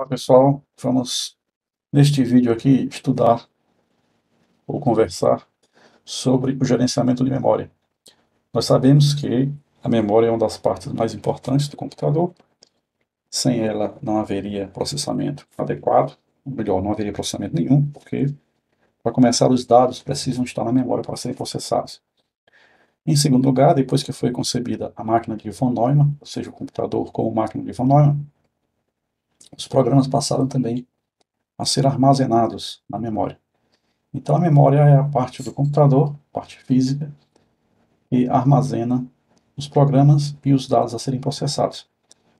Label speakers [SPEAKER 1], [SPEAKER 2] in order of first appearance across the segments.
[SPEAKER 1] Olá pessoal, vamos neste vídeo aqui estudar ou conversar sobre o gerenciamento de memória. Nós sabemos que a memória é uma das partes mais importantes do computador. Sem ela não haveria processamento adequado, ou melhor, não haveria processamento nenhum, porque para começar os dados precisam estar na memória para serem processados. Em segundo lugar, depois que foi concebida a máquina de von Neumann, ou seja, o computador como máquina de von Neumann, os programas passaram também a ser armazenados na memória. Então, a memória é a parte do computador, parte física, que armazena os programas e os dados a serem processados.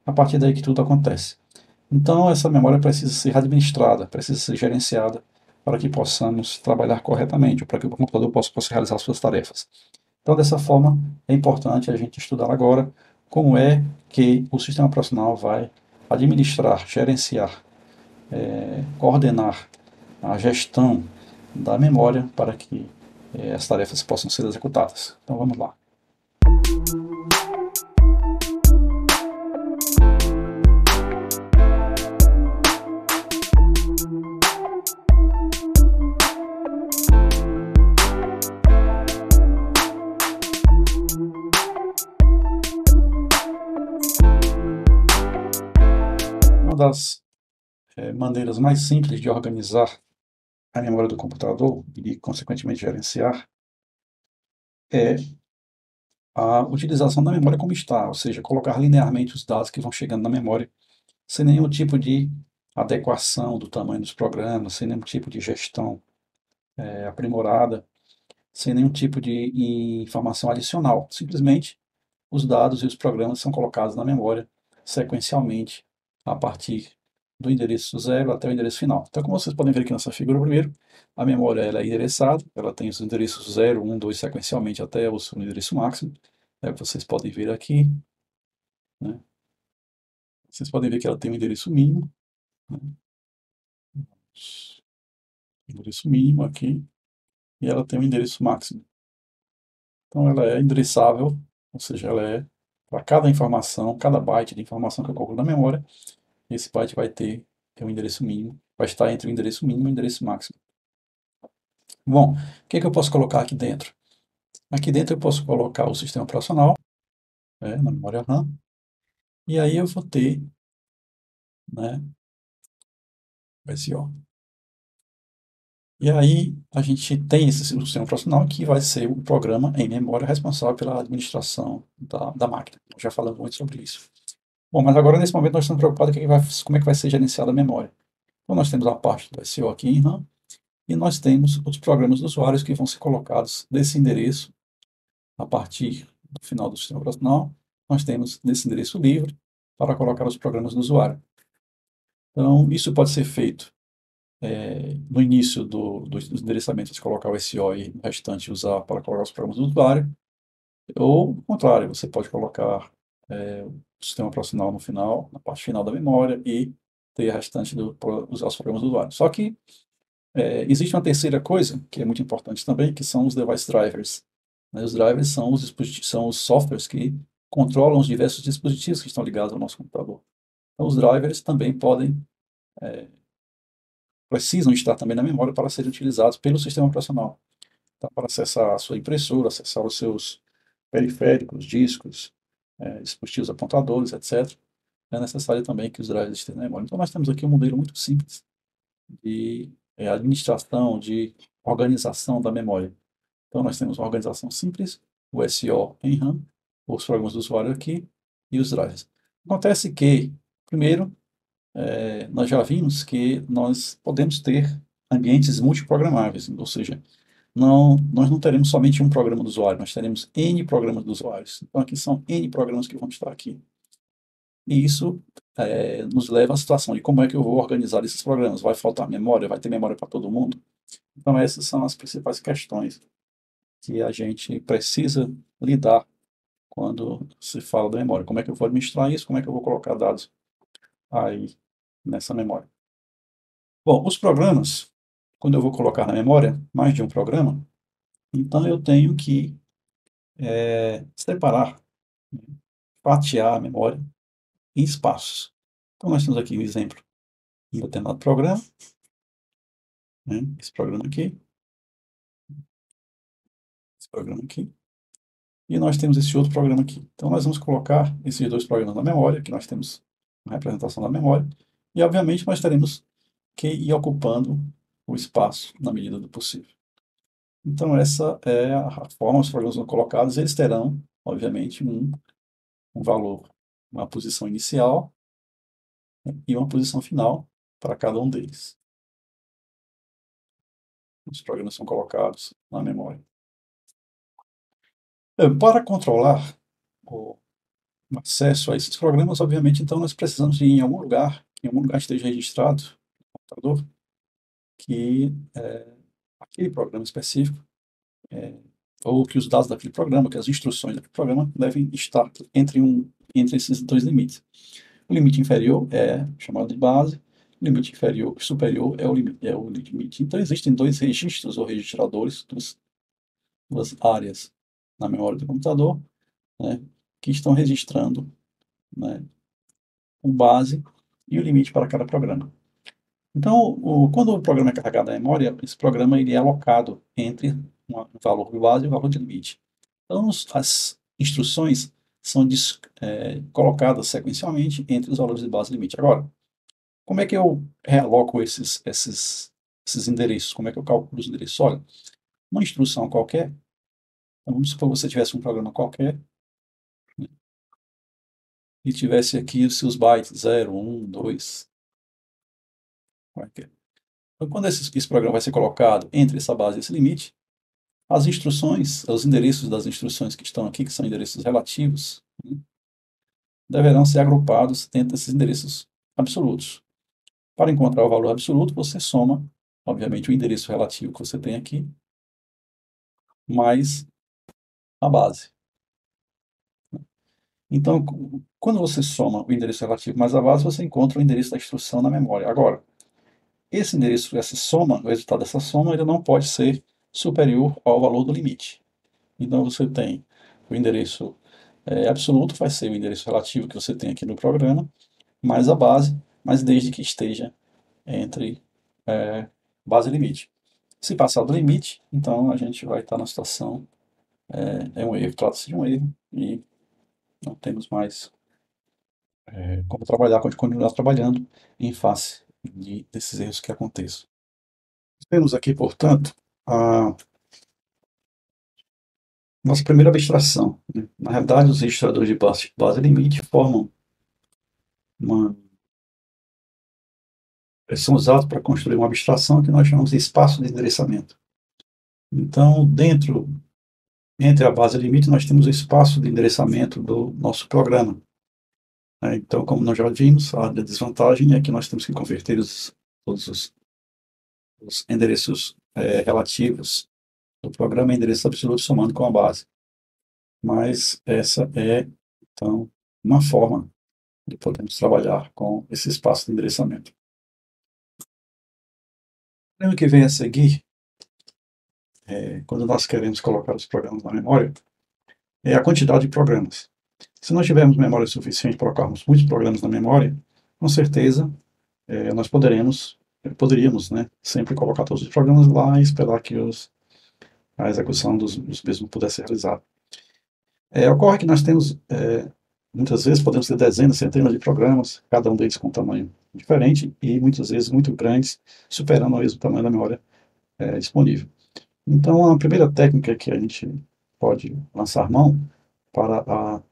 [SPEAKER 1] A partir daí que tudo acontece. Então, essa memória precisa ser administrada, precisa ser gerenciada para que possamos trabalhar corretamente, para que o computador possa realizar suas tarefas. Então, dessa forma, é importante a gente estudar agora como é que o sistema operacional vai administrar, gerenciar, coordenar a gestão da memória para que as tarefas possam ser executadas. Então vamos lá. Uma das maneiras mais simples de organizar a memória do computador e, consequentemente, gerenciar é a utilização da memória como está, ou seja, colocar linearmente os dados que vão chegando na memória, sem nenhum tipo de adequação do tamanho dos programas, sem nenhum tipo de gestão aprimorada, sem nenhum tipo de informação adicional. Simplesmente, os dados e os programas são colocados na memória sequencialmente a partir do endereço zero até o endereço final. Então, como vocês podem ver aqui nessa figura, primeiro, a memória ela é endereçada, ela tem os endereços 0, 1, 2 sequencialmente até o seu endereço máximo. Vocês podem ver aqui, né? Vocês podem ver que ela tem um endereço mínimo, né? Endereço mínimo aqui, e ela tem um endereço máximo. Então, ela é endereçável, ou seja, ela é para cada informação, cada byte de informação que eu coloco na memória, esse byte vai ter um endereço mínimo, vai estar entre o endereço mínimo e o endereço máximo. Bom, o que é que eu posso colocar aqui dentro? Aqui dentro eu posso colocar o sistema operacional, na memória RAM, e aí eu vou ter, né, SO. E aí a gente tem esse sistema operacional que vai ser o programa em memória responsável pela administração da máquina. Já falamos muito sobre isso. Bom, mas agora nesse momento nós estamos preocupados com como é que vai ser gerenciada a memória. Então nós temos a parte do SO aqui em RAM, e nós temos os programas dos usuários que vão ser colocados nesse endereço a partir do final do sistema operacional. Nós temos nesse endereço livre para colocar os programas do usuário. Então, isso pode ser feito no início dos endereçamentos, você colocar o SO e o restante usar para colocar os programas do usuário, ou, ao contrário, você pode colocar o sistema operacional no final, na parte final da memória, e ter a restante para usar os programas do usuário. Só que existe uma terceira coisa, que é muito importante também, que são os device drivers. Né? Os drivers são os softwares que controlam os diversos dispositivos que estão ligados ao nosso computador. Então, os drivers também precisam estar também na memória para serem utilizados pelo sistema operacional. Então, para acessar a sua impressora, acessar os seus periféricos, discos, dispositivos apontadores, etc., é necessário também que os drivers estejam na memória. Então, nós temos aqui um modelo muito simples de administração, de organização da memória. Então, nós temos uma organização simples, o SO em RAM, os programas do usuário aqui e os drivers. Acontece que, primeiro, nós já vimos que nós podemos ter ambientes multiprogramáveis, ou seja, nós não teremos somente um programa do usuário, nós teremos N programas do usuário. Então, aqui são N programas que vão estar aqui. E isso nos leva à situação de como é que eu vou organizar esses programas. Vai faltar memória? Vai ter memória para todo mundo? Então, essas são as principais questões que a gente precisa lidar quando se fala da memória. Como é que eu vou administrar isso? Como é que eu vou colocar dados aí nessa memória? Bom, os programas, quando eu vou colocar na memória mais de um programa, então eu tenho que separar, fatiar a memória em espaços. Então, nós temos aqui um exemplo um determinado programa, né? Esse programa aqui, e nós temos esse outro programa aqui. Então, nós vamos colocar esses dois programas na memória, que nós temos uma representação da memória, e, obviamente, nós teremos que ir ocupando o espaço na medida do possível. Então, essa é a forma, os programas são colocados, eles terão, obviamente, um valor, uma posição inicial, né, e uma posição final para cada um deles. Os programas são colocados na memória. Para controlar o acesso a esses programas, obviamente, então nós precisamos de em algum lugar esteja registrado no computador que aquele programa específico, ou que os dados daquele programa, que as instruções daquele programa devem estar entre esses dois limites. O limite inferior é chamado de base, o limite superior é o limite. Então existem dois registros ou registradores, duas áreas na memória do computador, né, que estão registrando, né, o base e o limite para cada programa. Então, quando o programa é carregado na memória, esse programa ele é alocado entre um valor de base e um valor de limite. Então, as instruções são colocadas sequencialmente entre os valores de base e limite. Agora, como é que eu realoco esses endereços? Como é que eu calculo os endereços? Olha, uma instrução qualquer, então vamos supor que você tivesse um programa qualquer, né, e tivesse aqui os seus bytes 0, 1, 2, qualquer. Então, quando esse programa vai ser colocado entre essa base e esse limite, as instruções, os endereços das instruções que estão aqui, que são endereços relativos, né, deverão ser agrupados dentro desses endereços absolutos. Para encontrar o valor absoluto, você soma, obviamente, o endereço relativo que você tem aqui, mais a base. Então, quando você soma o endereço relativo mais a base, você encontra o endereço da instrução na memória. Agora, esse endereço, essa soma, o resultado dessa soma, ele não pode ser superior ao valor do limite. Então, você tem o endereço absoluto, vai ser o endereço relativo que você tem aqui no programa, mais a base, mas desde que esteja entre base e limite. Se passar do limite, então a gente vai estar na situação, é um erro, trata-se de um erro, e não temos mais como trabalhar, continuar trabalhando em face desses erros que aconteçam. Temos aqui, portanto, a nossa primeira abstração, né? Na realidade, os registradores de base e limite formam são usados para construir uma abstração que nós chamamos de espaço de endereçamento. Então, entre a base e o limite, nós temos o espaço de endereçamento do nosso programa. Então, como nós já vimos, a desvantagem é que nós temos que converter todos os endereços relativos do programa em endereço absoluto somando com a base. Mas essa é, então, uma forma de podermos trabalhar com esse espaço de endereçamento. O problema que vem a seguir, quando nós queremos colocar os programas na memória, é a quantidade de programas. Se nós tivermos memória suficiente para colocarmos muitos programas na memória, com certeza nós poderíamos, né, sempre colocar todos os programas lá e esperar que a execução dos mesmos pudesse ser realizada. Ocorre que nós temos, muitas vezes, podemos ter dezenas, centenas de programas, cada um deles com um tamanho diferente e muitas vezes muito grandes, superando o mesmo tamanho da memória disponível. Então, a primeira técnica que a gente pode lançar mão para a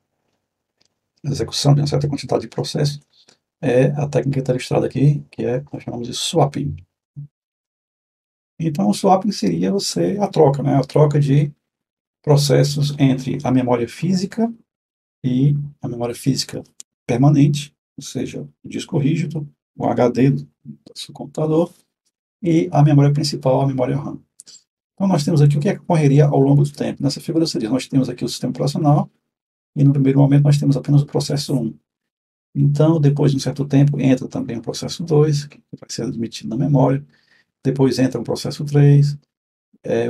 [SPEAKER 1] execução de uma certa quantidade de processos é a técnica que está ilustrada aqui, que nós chamamos de swapping. Então, o swapping seria a troca, né? A troca de processos entre a memória física e a memória física permanente, ou seja, o disco rígido, o HD do seu computador, e a memória principal, a memória RAM. Então, nós temos aqui o que ocorreria ao longo do tempo. Nessa figura seria, nós temos aqui o sistema operacional, e no primeiro momento nós temos apenas o processo 1. Então, depois de um certo tempo, entra também o processo 2, que vai ser admitido na memória. Depois entra o processo 3.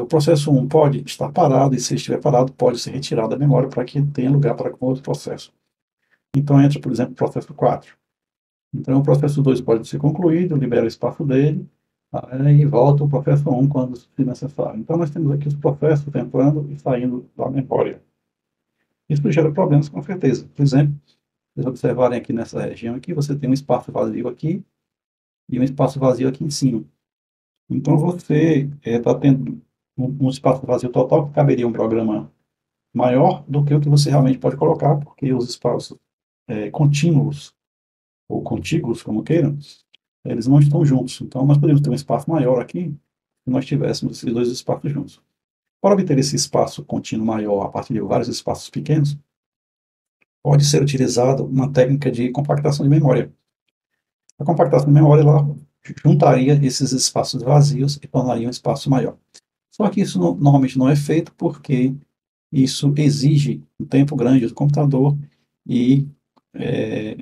[SPEAKER 1] O processo 1 pode estar parado, e se estiver parado, pode ser retirado da memória para que tenha lugar para outro processo. Então, entra, por exemplo, o processo 4. Então, o processo 2 pode ser concluído, libera o espaço dele, e volta o processo 1 quando se necessário. Então, nós temos aqui os processos entrando e saindo da memória. Isso gera problemas, com certeza. Por exemplo, vocês observarem aqui nessa região aqui, você tem um espaço vazio aqui e um espaço vazio aqui em cima. Então, você está tendo um espaço vazio total que caberia um programa maior do que o que você realmente pode colocar, porque os espaços contínuos, ou contíguos, como queiram, eles não estão juntos. Então, nós podemos ter um espaço maior aqui se nós tivéssemos esses dois espaços juntos. Para obter esse espaço contínuo maior a partir de vários espaços pequenos, pode ser utilizada uma técnica de compactação de memória. A compactação de memória ela juntaria esses espaços vazios e tornaria um espaço maior. Só que isso normalmente não é feito porque isso exige um tempo grande do computador e é,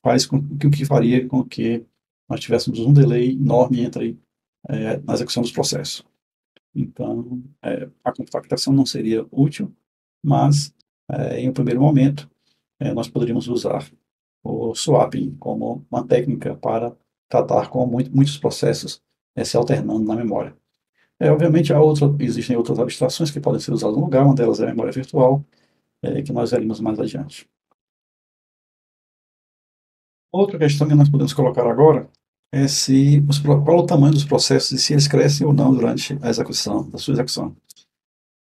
[SPEAKER 1] faz com que faria com que nós tivéssemos um delay enorme entre na execução dos processos. Então, a compactação não seria útil, mas em um primeiro momento nós poderíamos usar o swapping como uma técnica para tratar com muitos processos se alternando na memória. Obviamente, existem outras abstrações que podem ser usadas no lugar, uma delas é a memória virtual, que nós veremos mais adiante. Outra questão que nós podemos colocar agora é qual o tamanho dos processos e se eles crescem ou não durante a execução, a sua execução.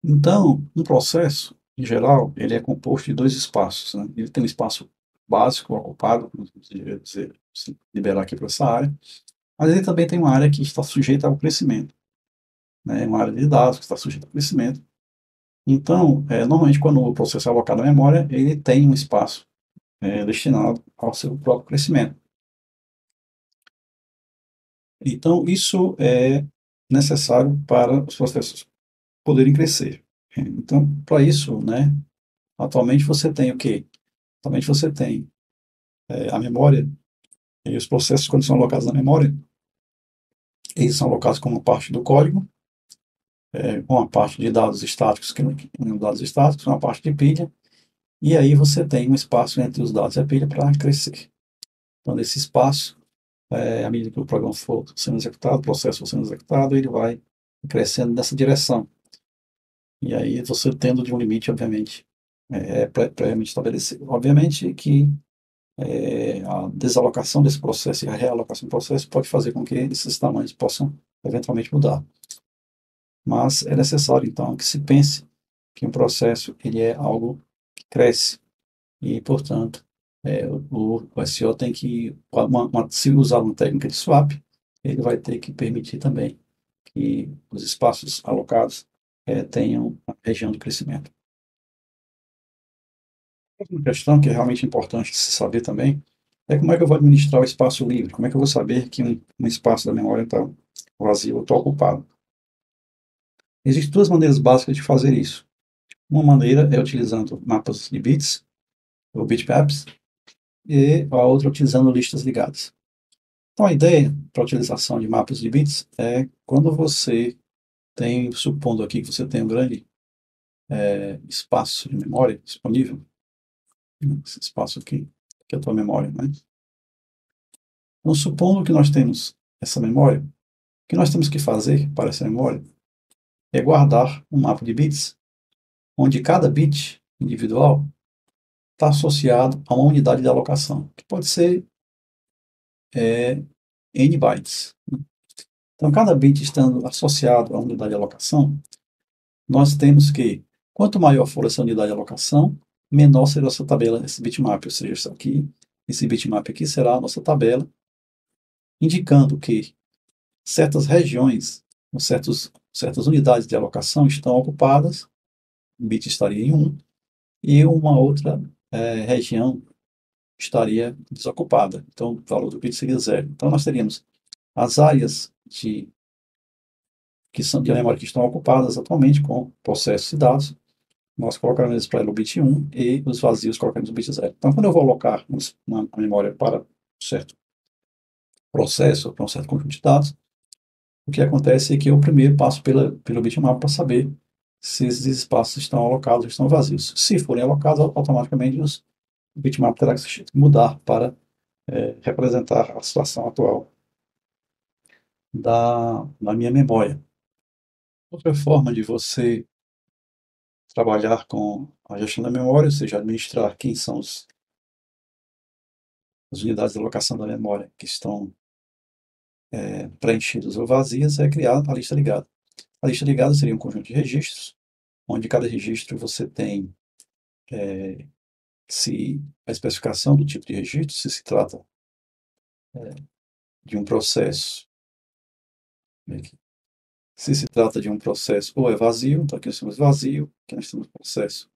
[SPEAKER 1] Então, um processo, em geral, ele é composto de dois espaços, né? Ele tem um espaço básico, ocupado, como se liberar aqui para essa área, mas ele também tem uma área que está sujeita ao crescimento, né? Uma área de dados que está sujeita ao crescimento. Então, normalmente, quando o processo é alocado à memória, ele tem um espaço destinado ao seu próprio crescimento. Então, isso é necessário para os processos poderem crescer. Então, para isso, né, atualmente você tem o quê? Atualmente você tem a memória, e os processos, quando são alocados na memória, eles são alocados como parte do código, uma parte de dados estáticos, que não dados estáticos, uma parte de pilha, e aí você tem um espaço entre os dados e a pilha para crescer. Então, nesse espaço, à medida que o programa for sendo executado, o processo for sendo executado, ele vai crescendo nessa direção. E aí você tendo de um limite, obviamente, previamente estabelecido. Obviamente que a desalocação desse processo e a realocação do processo pode fazer com que esses tamanhos possam eventualmente mudar. Mas é necessário, então, que se pense que um processo ele é algo que cresce e, portanto, o SEO tem que, se usar uma técnica de swap, ele vai ter que permitir também que os espaços alocados tenham a região de crescimento. Uma questão que é realmente importante de se saber também é como é que eu vou administrar o espaço livre, como é que eu vou saber que um espaço da memória está vazio ou está ocupado. Existem duas maneiras básicas de fazer isso. Uma maneira é utilizando mapas de bits, ou bitmaps, e a outra utilizando listas ligadas. Então, a ideia para a utilização de mapas de bits é quando você tem, supondo aqui que você tem um grande espaço de memória disponível, esse espaço aqui, que é a tua memória, né? Então, supondo que nós temos essa memória, o que nós temos que fazer para essa memória é guardar um mapa de bits, onde cada bit individual está associado a uma unidade de alocação, que pode ser n bytes. Então, cada bit estando associado a uma unidade de alocação, nós temos que, quanto maior for essa unidade de alocação, menor será essa tabela, esse bitmap, ou seja, isso aqui, esse bitmap aqui será a nossa tabela, indicando que certas regiões, ou certas unidades de alocação estão ocupadas, o bit estaria em 1, e uma outra região estaria desocupada. Então, o valor do bit seria 0. Então, nós teríamos as áreas que são de memória que estão ocupadas atualmente com processos e dados, nós colocaremos para ela o bit 1 e os vazios colocaremos o bit 0. Então, quando eu vou alocar uma memória para um certo processo, para um certo conjunto de dados, o que acontece é que eu primeiro passo pelo bitmap para saber se esses espaços estão alocados ou estão vazios. Se forem alocados, automaticamente o bitmap terá que mudar para representar a situação atual da minha memória. Outra forma de você trabalhar com a gestão da memória, ou seja, administrar quem são as unidades de alocação da memória que estão preenchidas ou vazias, é criar a lista ligada. A lista ligada seria um conjunto de registros, onde cada registro você tem se a especificação do tipo de registro, se trata de um processo, se se trata de um processo ou é vazio, então aqui nós temos vazio, aqui nós temos processo.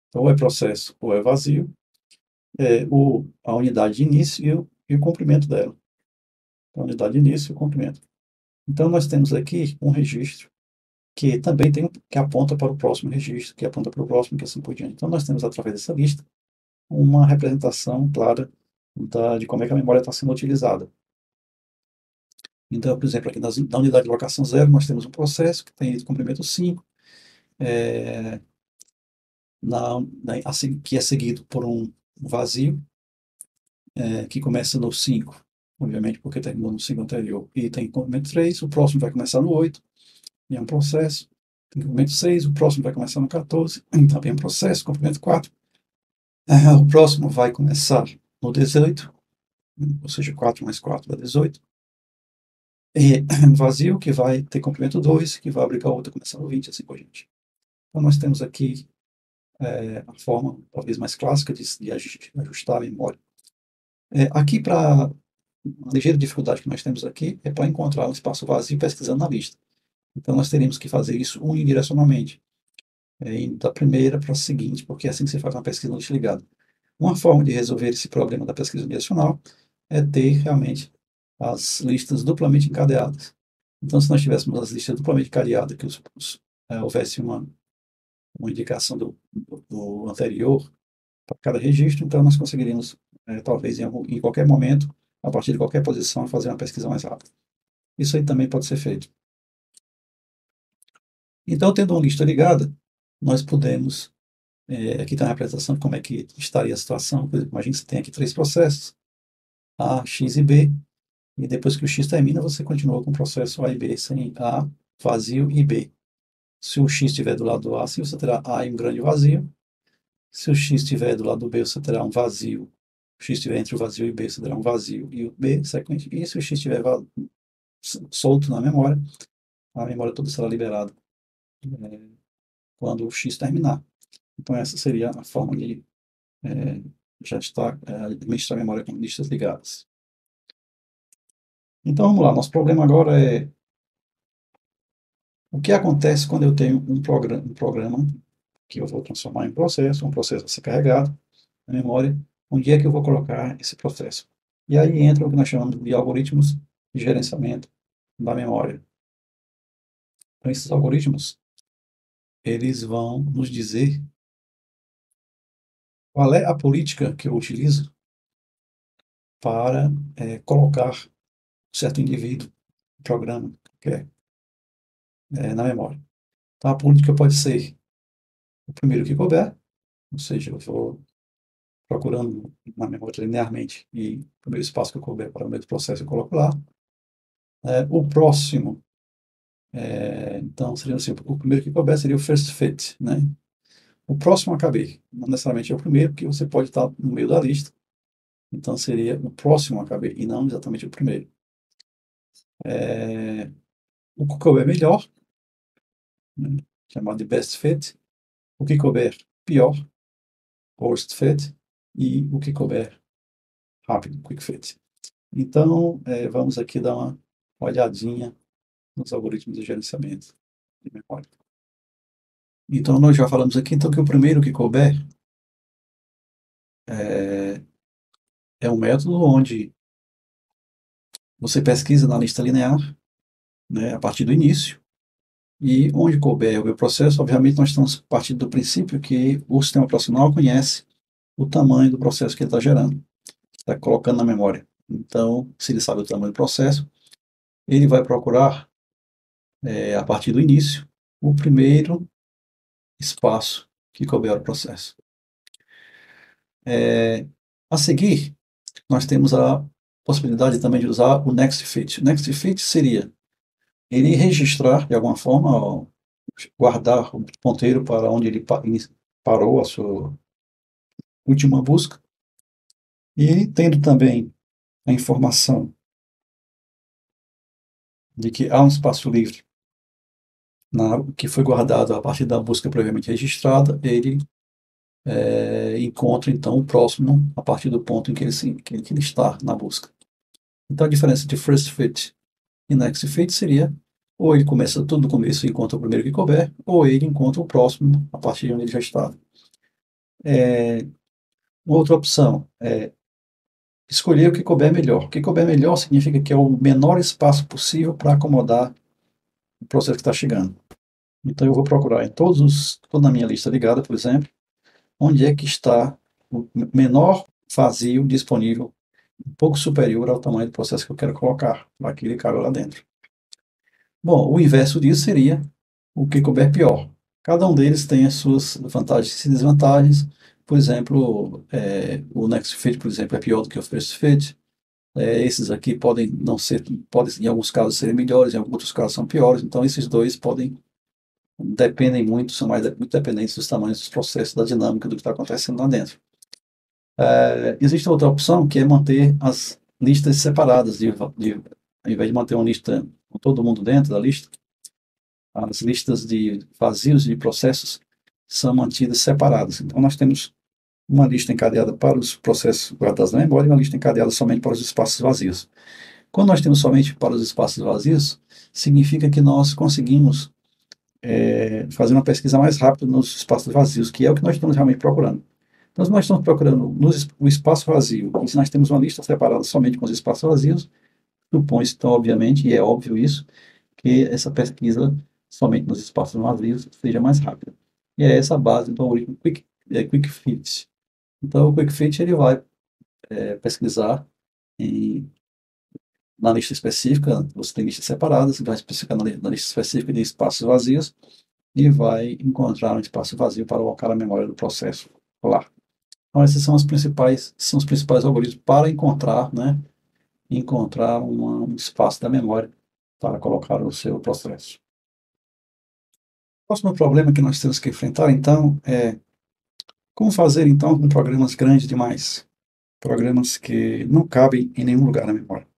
[SPEAKER 1] Então, ou é processo ou é vazio, ou a unidade de início e o comprimento dela. A unidade de início e o comprimento. Então, nós temos aqui um registro que também tem, que aponta para o próximo registro, que aponta para o próximo, que assim por diante. Então, nós temos, através dessa lista, uma representação clara de como é que a memória está sendo utilizada. Então, por exemplo, aqui na unidade de locação 0, nós temos um processo que tem comprimento 5, assim, que é seguido por um vazio, que começa no 5, obviamente porque terminou no 5 anterior, e tem comprimento 3, o próximo vai começar no 8, e é um processo, tem comprimento 6, o próximo vai começar no 14, também é um processo, comprimento 4, o próximo vai começar no 18, ou seja, 4 mais 4 dá 18, e vazio, que vai ter comprimento 2, que vai abrir a outra, começar no 20, assim por diante. Então, nós temos aqui a forma, talvez mais clássica, de ajustar a memória. Aqui, para uma ligeira dificuldade que nós temos aqui, é para encontrar um espaço vazio pesquisando na lista. Então, nós teríamos que fazer isso unidirecionalmente, indo da primeira para a seguinte, porque é assim que você faz uma pesquisa na lista ligada. Uma forma de resolver esse problema da pesquisa unidirecional é ter realmente as listas duplamente encadeadas. Então, se nós tivéssemos as listas duplamente encadeadas, que houvesse uma indicação do anterior para cada registro, então nós conseguiríamos, talvez em qualquer momento, a partir de qualquer posição, fazer uma pesquisa mais rápida. Isso aí também pode ser feito. Então, tendo uma lista ligada, nós podemos, aqui está a representação de como é que estaria a situação. Por exemplo, imagine que você tem aqui 3 processos, A, X e B, e depois que o X termina, você continua com o processo A e B, sem A, vazio e B. Se o X estiver do lado do A, sim, você terá A e um grande vazio. Se o X estiver do lado do B, você terá um vazio. O X estiver entre o vazio e o B, você terá um vazio e o B sequente. E se o X estiver solto na memória, a memória toda será liberada quando o X terminar. Então, essa seria a forma de já está administrar a memória com listas ligadas. Então, vamos lá. Nosso problema agora é o que acontece quando eu tenho um programa que eu vou transformar em processo, um processo a ser carregado na memória, onde é que eu vou colocar esse processo. E aí entra o que nós chamamos de algoritmos de gerenciamento da memória. Então, esses algoritmos, eles vão nos dizer qual é a política que eu utilizo para colocar um certo indivíduo, programa, na memória. Então, a política pode ser o primeiro que couber, ou seja, eu vou procurando na memória linearmente e o primeiro espaço que eu couber para o meio do processo eu coloco lá. O próximo, então, seria assim, o primeiro que couber seria o first fit, né? O próximo a caber, não necessariamente é o primeiro, porque você pode estar no meio da lista, então seria o próximo a caber, e não exatamente o primeiro. O que couber melhor, né, chamado de best fit, o que couber pior, worst fit, e o que couber rápido, quick fit. Então, vamos aqui dar uma olhadinha nos algoritmos de gerenciamento de memória. Então, nós já falamos aqui então, que o primeiro que couber é um método onde você pesquisa na lista linear, né, a partir do início, e onde couber o meu processo, obviamente nós estamos partindo do princípio que o sistema operacional conhece o tamanho do processo que ele está gerando, está colocando na memória. Então, se ele sabe o tamanho do processo, ele vai procurar, a partir do início, o primeiro espaço que couber o processo. A seguir, nós temos a possibilidade também de usar o Next Fit. O Next Fit seria ele registrar, de alguma forma, ó, guardar o ponteiro para onde ele parou a sua última busca, e tendo também a informação de que há um espaço livre que foi guardado a partir da busca previamente registrada, ele encontra então o próximo a partir do ponto em que ele está na busca. Então a diferença de First Fit e Next Fit seria ou ele começa tudo no começo e encontra o primeiro que couber, ou ele encontra o próximo a partir de onde ele já estava. Uma outra opção é escolher o que couber melhor. O que couber melhor significa que é o menor espaço possível para acomodar o processo que está chegando. Então eu vou procurar em toda a minha lista ligada, por exemplo, onde é que está o menor vazio disponível, um pouco superior ao tamanho do processo que eu quero colocar, para que ele caiba lá dentro. Bom, o inverso disso seria o que couber pior. Cada um deles tem as suas vantagens e desvantagens. Por exemplo, o Next Fit, por exemplo, é pior do que o First Fit. Esses aqui podem não ser, podem em alguns casos serem melhores, em outros casos são piores. Então esses dois dependem muito, são muito dependentes dos tamanhos dos processos, da dinâmica do que está acontecendo lá dentro. Existe outra opção que é manter as listas separadas, ao invés de manter uma lista com todo mundo dentro da lista, as listas de vazios de processos são mantidas separadas. Então nós temos uma lista encadeada para os processos guardados na memória e uma lista encadeada somente para os espaços vazios. Quando nós temos somente para os espaços vazios, significa que nós conseguimos fazer uma pesquisa mais rápida nos espaços vazios, que é o que nós estamos realmente procurando. Então, se nós estamos procurando o espaço vazio, e se nós temos uma lista separada somente com os espaços vazios, supõe-se, então, obviamente, e é óbvio isso, que essa pesquisa somente nos espaços vazios seja mais rápida. E é essa a base do algoritmo Quick Fit. Então, o Quick Fit ele vai pesquisar na lista específica, você tem listas separadas, você vai especificar na lista específica de espaços vazios e vai encontrar um espaço vazio para alocar a memória do processo lá. Então, esses são os principais algoritmos para encontrar, encontrar um espaço da memória para colocar o seu processo. O próximo problema que nós temos que enfrentar, então, é como fazer, então, com programas grandes demais, programas que não cabem em nenhum lugar na memória.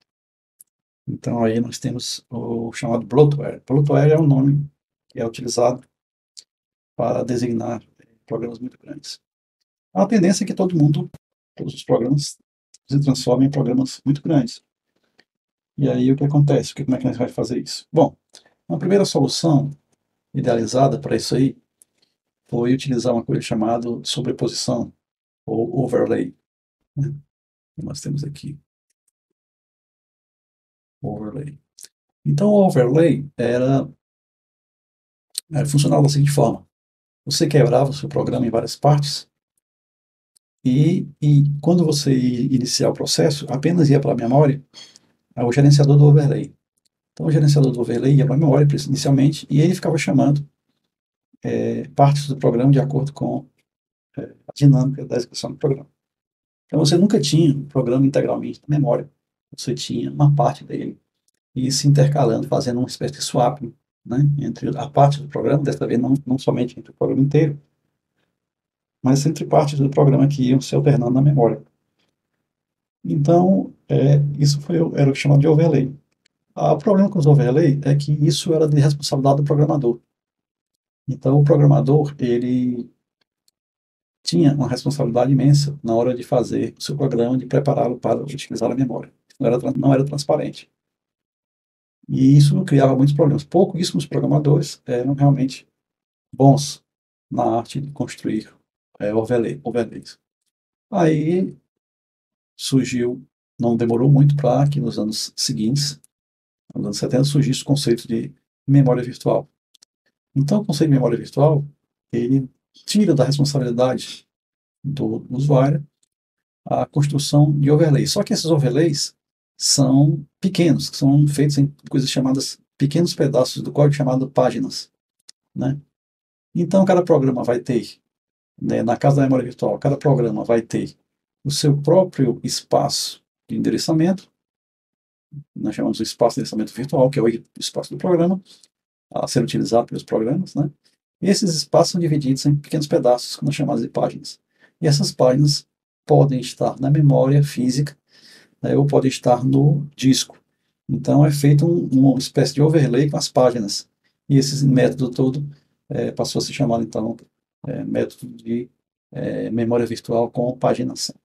[SPEAKER 1] Então, aí nós temos o chamado bloatware. Bloatware é um nome que é utilizado para designar programas muito grandes. A tendência é que todos os programas, se transformem em programas muito grandes. E aí o que acontece? Como é que a gente vai fazer isso? Bom, uma primeira solução idealizada para isso aí foi utilizar uma coisa chamada sobreposição, ou overlay. Né? Nós temos aqui overlay. Então, o overlay funcionava da seguinte forma: você quebrava o seu programa em várias partes e quando você ia iniciar o processo, apenas ia para a memória o gerenciador do overlay. Então, o gerenciador do overlay ia para a memória inicialmente e ele ficava chamando partes do programa de acordo com a dinâmica da execução do programa. Então, você nunca tinha o programa integralmente na memória. Você tinha uma parte dele e se intercalando, fazendo uma espécie de swap, né, entre a parte do programa, dessa vez não somente entre o programa inteiro, mas entre partes do programa que iam se alternando na memória. Então, isso era o que chamado de overlay. O problema com os overlay é que isso era de responsabilidade do programador. Então, o programador, ele tinha uma responsabilidade imensa na hora de fazer o seu programa, de prepará-lo para utilizar a memória. Não era transparente. E isso criava muitos problemas. Pouquíssimos programadores eram realmente bons na arte de construir overlays. Aí surgiu, não demorou muito para que nos anos seguintes, nos anos 70, surgisse o conceito de memória virtual. Então, o conceito de memória virtual, ele tira da responsabilidade do usuário a construção de overlays. Só que esses overlays são pequenos, são feitos em coisas chamadas pequenos pedaços do código chamado páginas, né? Então, cada programa vai ter, na casa da memória virtual, cada programa vai ter o seu próprio espaço de endereçamento, nós chamamos de espaço de endereçamento virtual, que é o espaço do programa, a ser utilizado pelos programas, né? E esses espaços são divididos em pequenos pedaços, que nós chamamos de páginas. E essas páginas podem estar na memória física, né, ou podem estar no disco. Então é feito uma espécie de overlay com as páginas. E esse método todo passou a se chamar, então, método de memória virtual com paginação.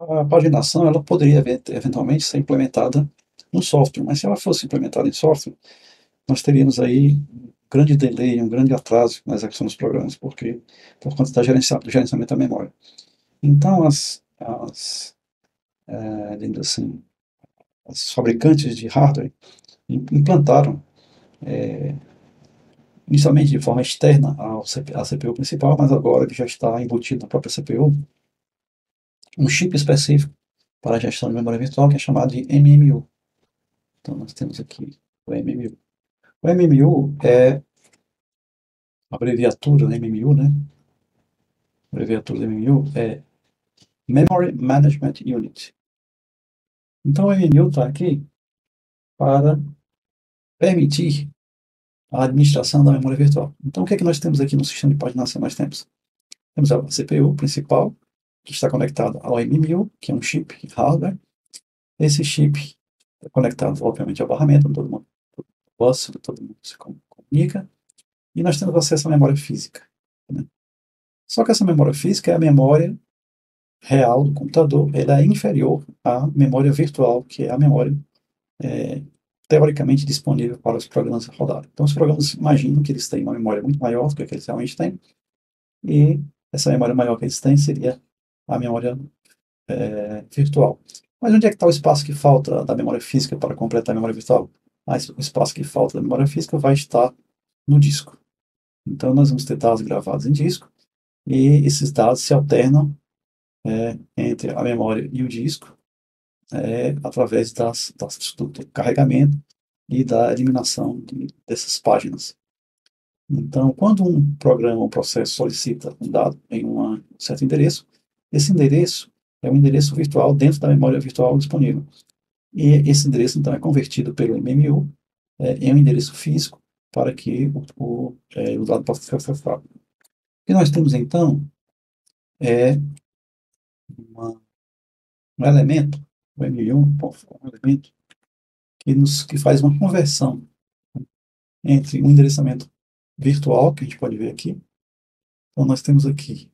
[SPEAKER 1] A paginação ela poderia eventualmente ser implementada no software, mas se ela fosse implementada em software, nós teríamos aí um grande delay, um grande atraso na execução dos programas, porque por conta do gerenciamento da memória. Então, digamos assim, as fabricantes de hardware implantaram, inicialmente de forma externa à CPU principal, mas agora ele já está embutido na própria CPU, um chip específico para a gestão de memória virtual, que é chamado de MMU. Então, nós temos aqui o MMU. O MMU é a abreviatura do MMU, né? A abreviatura do MMU é Memory Management Unit. Então, o MMU está aqui para permitir a administração da memória virtual. Então, o que é que nós temos aqui no sistema de paginação? Nós temos a CPU principal, que está conectada ao MMU, que é um chip hardware. Esse chip é conectado, obviamente, ao barramento, onde todo mundo se comunica. E nós temos acesso à memória física, né? Só que essa memória física é a memória real do computador, ela é inferior à memória virtual, que é a memória teoricamente disponível para os programas rodarem. Então, os programas imaginam que eles têm uma memória muito maior do que eles realmente têm, e essa memória maior que eles têm seria a memória virtual. Mas onde é que está o espaço que falta da memória física para completar a memória virtual? O espaço que falta da memória física vai estar no disco. Então, nós vamos ter dados gravados em disco, e esses dados se alternam entre a memória e o disco, através do carregamento e da eliminação dessas páginas. Então, quando um programa, um processo solicita um dado em um certo endereço, esse endereço é um endereço virtual dentro da memória virtual disponível. E esse endereço, então, é convertido pelo MMU em um endereço físico para que o dado possa ser acessado. O que nós temos, então, é um elemento, o MMU, um elemento que faz uma conversão entre um endereçamento virtual, que a gente pode ver aqui. Então, nós temos aqui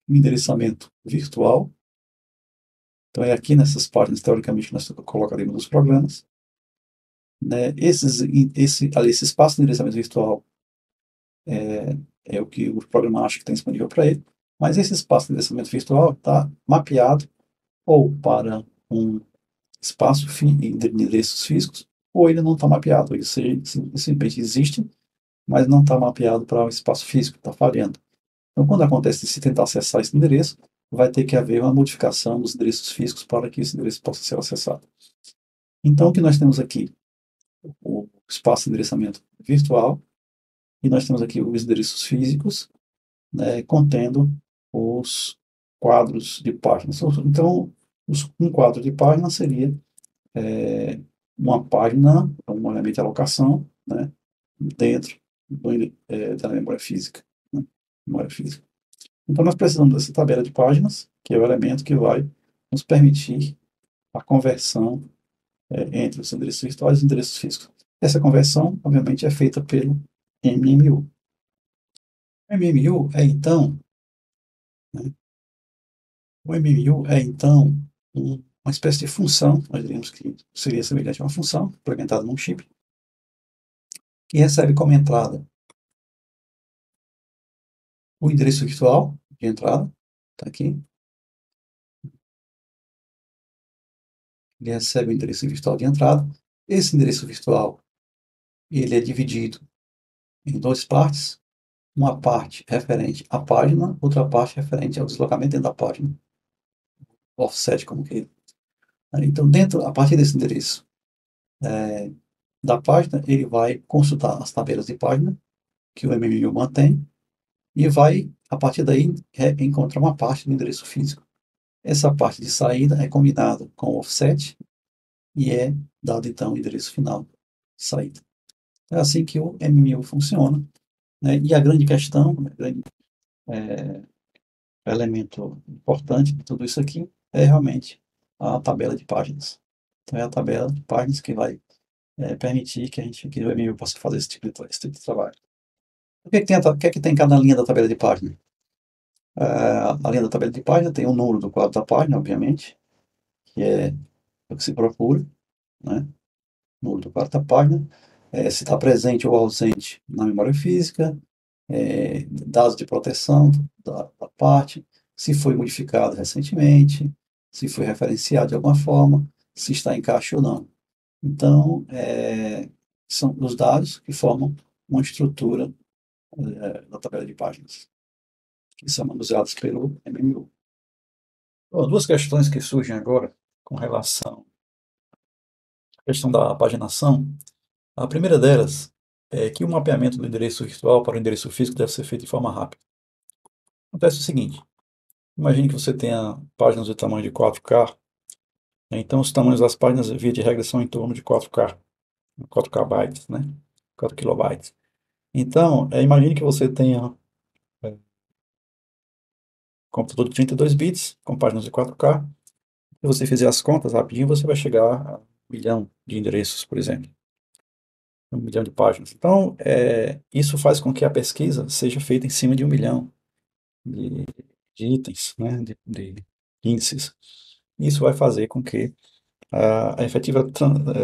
[SPEAKER 1] um endereçamento virtual. Então, é aqui nessas páginas, teoricamente, nós colocaremos os programas, né? Esse espaço de endereçamento virtual é o que o programa acha que tem disponível para ele, mas esse espaço de endereçamento virtual está mapeado ou para um espaço de endereços físicos, ou ele não está mapeado, ele simplesmente existe, mas não está mapeado para o espaço físico, está falhando. Então, quando acontece se tentar acessar esse endereço, vai ter que haver uma modificação dos endereços físicos para que esse endereço possa ser acessado. Então, o que nós temos aqui? O espaço de endereçamento virtual, e nós temos aqui os endereços físicos, né, contendo os quadros de páginas. Então, um quadro de página seria uma página, um elemento de alocação, né, dentro da memória física, né, memória física. Então, nós precisamos dessa tabela de páginas, que é o elemento que vai nos permitir a conversão entre os endereços virtuais e os endereços físicos. Essa conversão, obviamente, é feita pelo MMU. O MMU é, então, né, uma espécie de função, nós diríamos que seria semelhante a uma função implementada num chip, que recebe como entrada o endereço virtual de entrada, está aqui. Ele recebe o endereço virtual de entrada. Esse endereço virtual ele é dividido em duas partes. Uma parte referente à página, outra parte referente ao deslocamento dentro da página. Offset, como que é. Então, a partir desse endereço da página, ele vai consultar as tabelas de página que o MMU mantém e vai, a partir daí, encontrar uma parte do endereço físico. Essa parte de saída é combinada com o offset e é dado, então, o endereço final de saída. É assim que o MMU funciona, né? E a grande questão, o grande elemento importante de tudo isso aqui é realmente a tabela de páginas. Então, é a tabela de páginas que vai permitir que o MMU possa fazer esse tipo de trabalho. O que é que tem em cada linha da tabela de página? A linha da tabela de página tem o número do quadro da página, obviamente, que é o que se procura, né? Número do quadro da página, se está presente ou ausente na memória física, dados de proteção da parte, se foi modificado recentemente, se foi referenciado de alguma forma, se está em caixa ou não. Então, são os dados que formam uma estrutura da tabela de páginas, que são manuseados pelo MMU. Bom, duas questões que surgem agora com relação à questão da paginação. A primeira delas é que o mapeamento do endereço virtual para o endereço físico deve ser feito de forma rápida. Acontece o seguinte: imagine que você tenha páginas de tamanho de 4K, então os tamanhos das páginas, via de regra, são em torno de 4K, 4K bytes, né? 4 kilobytes. Então, imagine que você tenha um computador de 32 bits, com páginas de 4K, se você fizer as contas rapidinho, você vai chegar a 1 milhão de endereços, por exemplo. 1 milhão de páginas. Então, isso faz com que a pesquisa seja feita em cima de 1 milhão de, de itens, né, de índices. Isso vai fazer com que a efetiva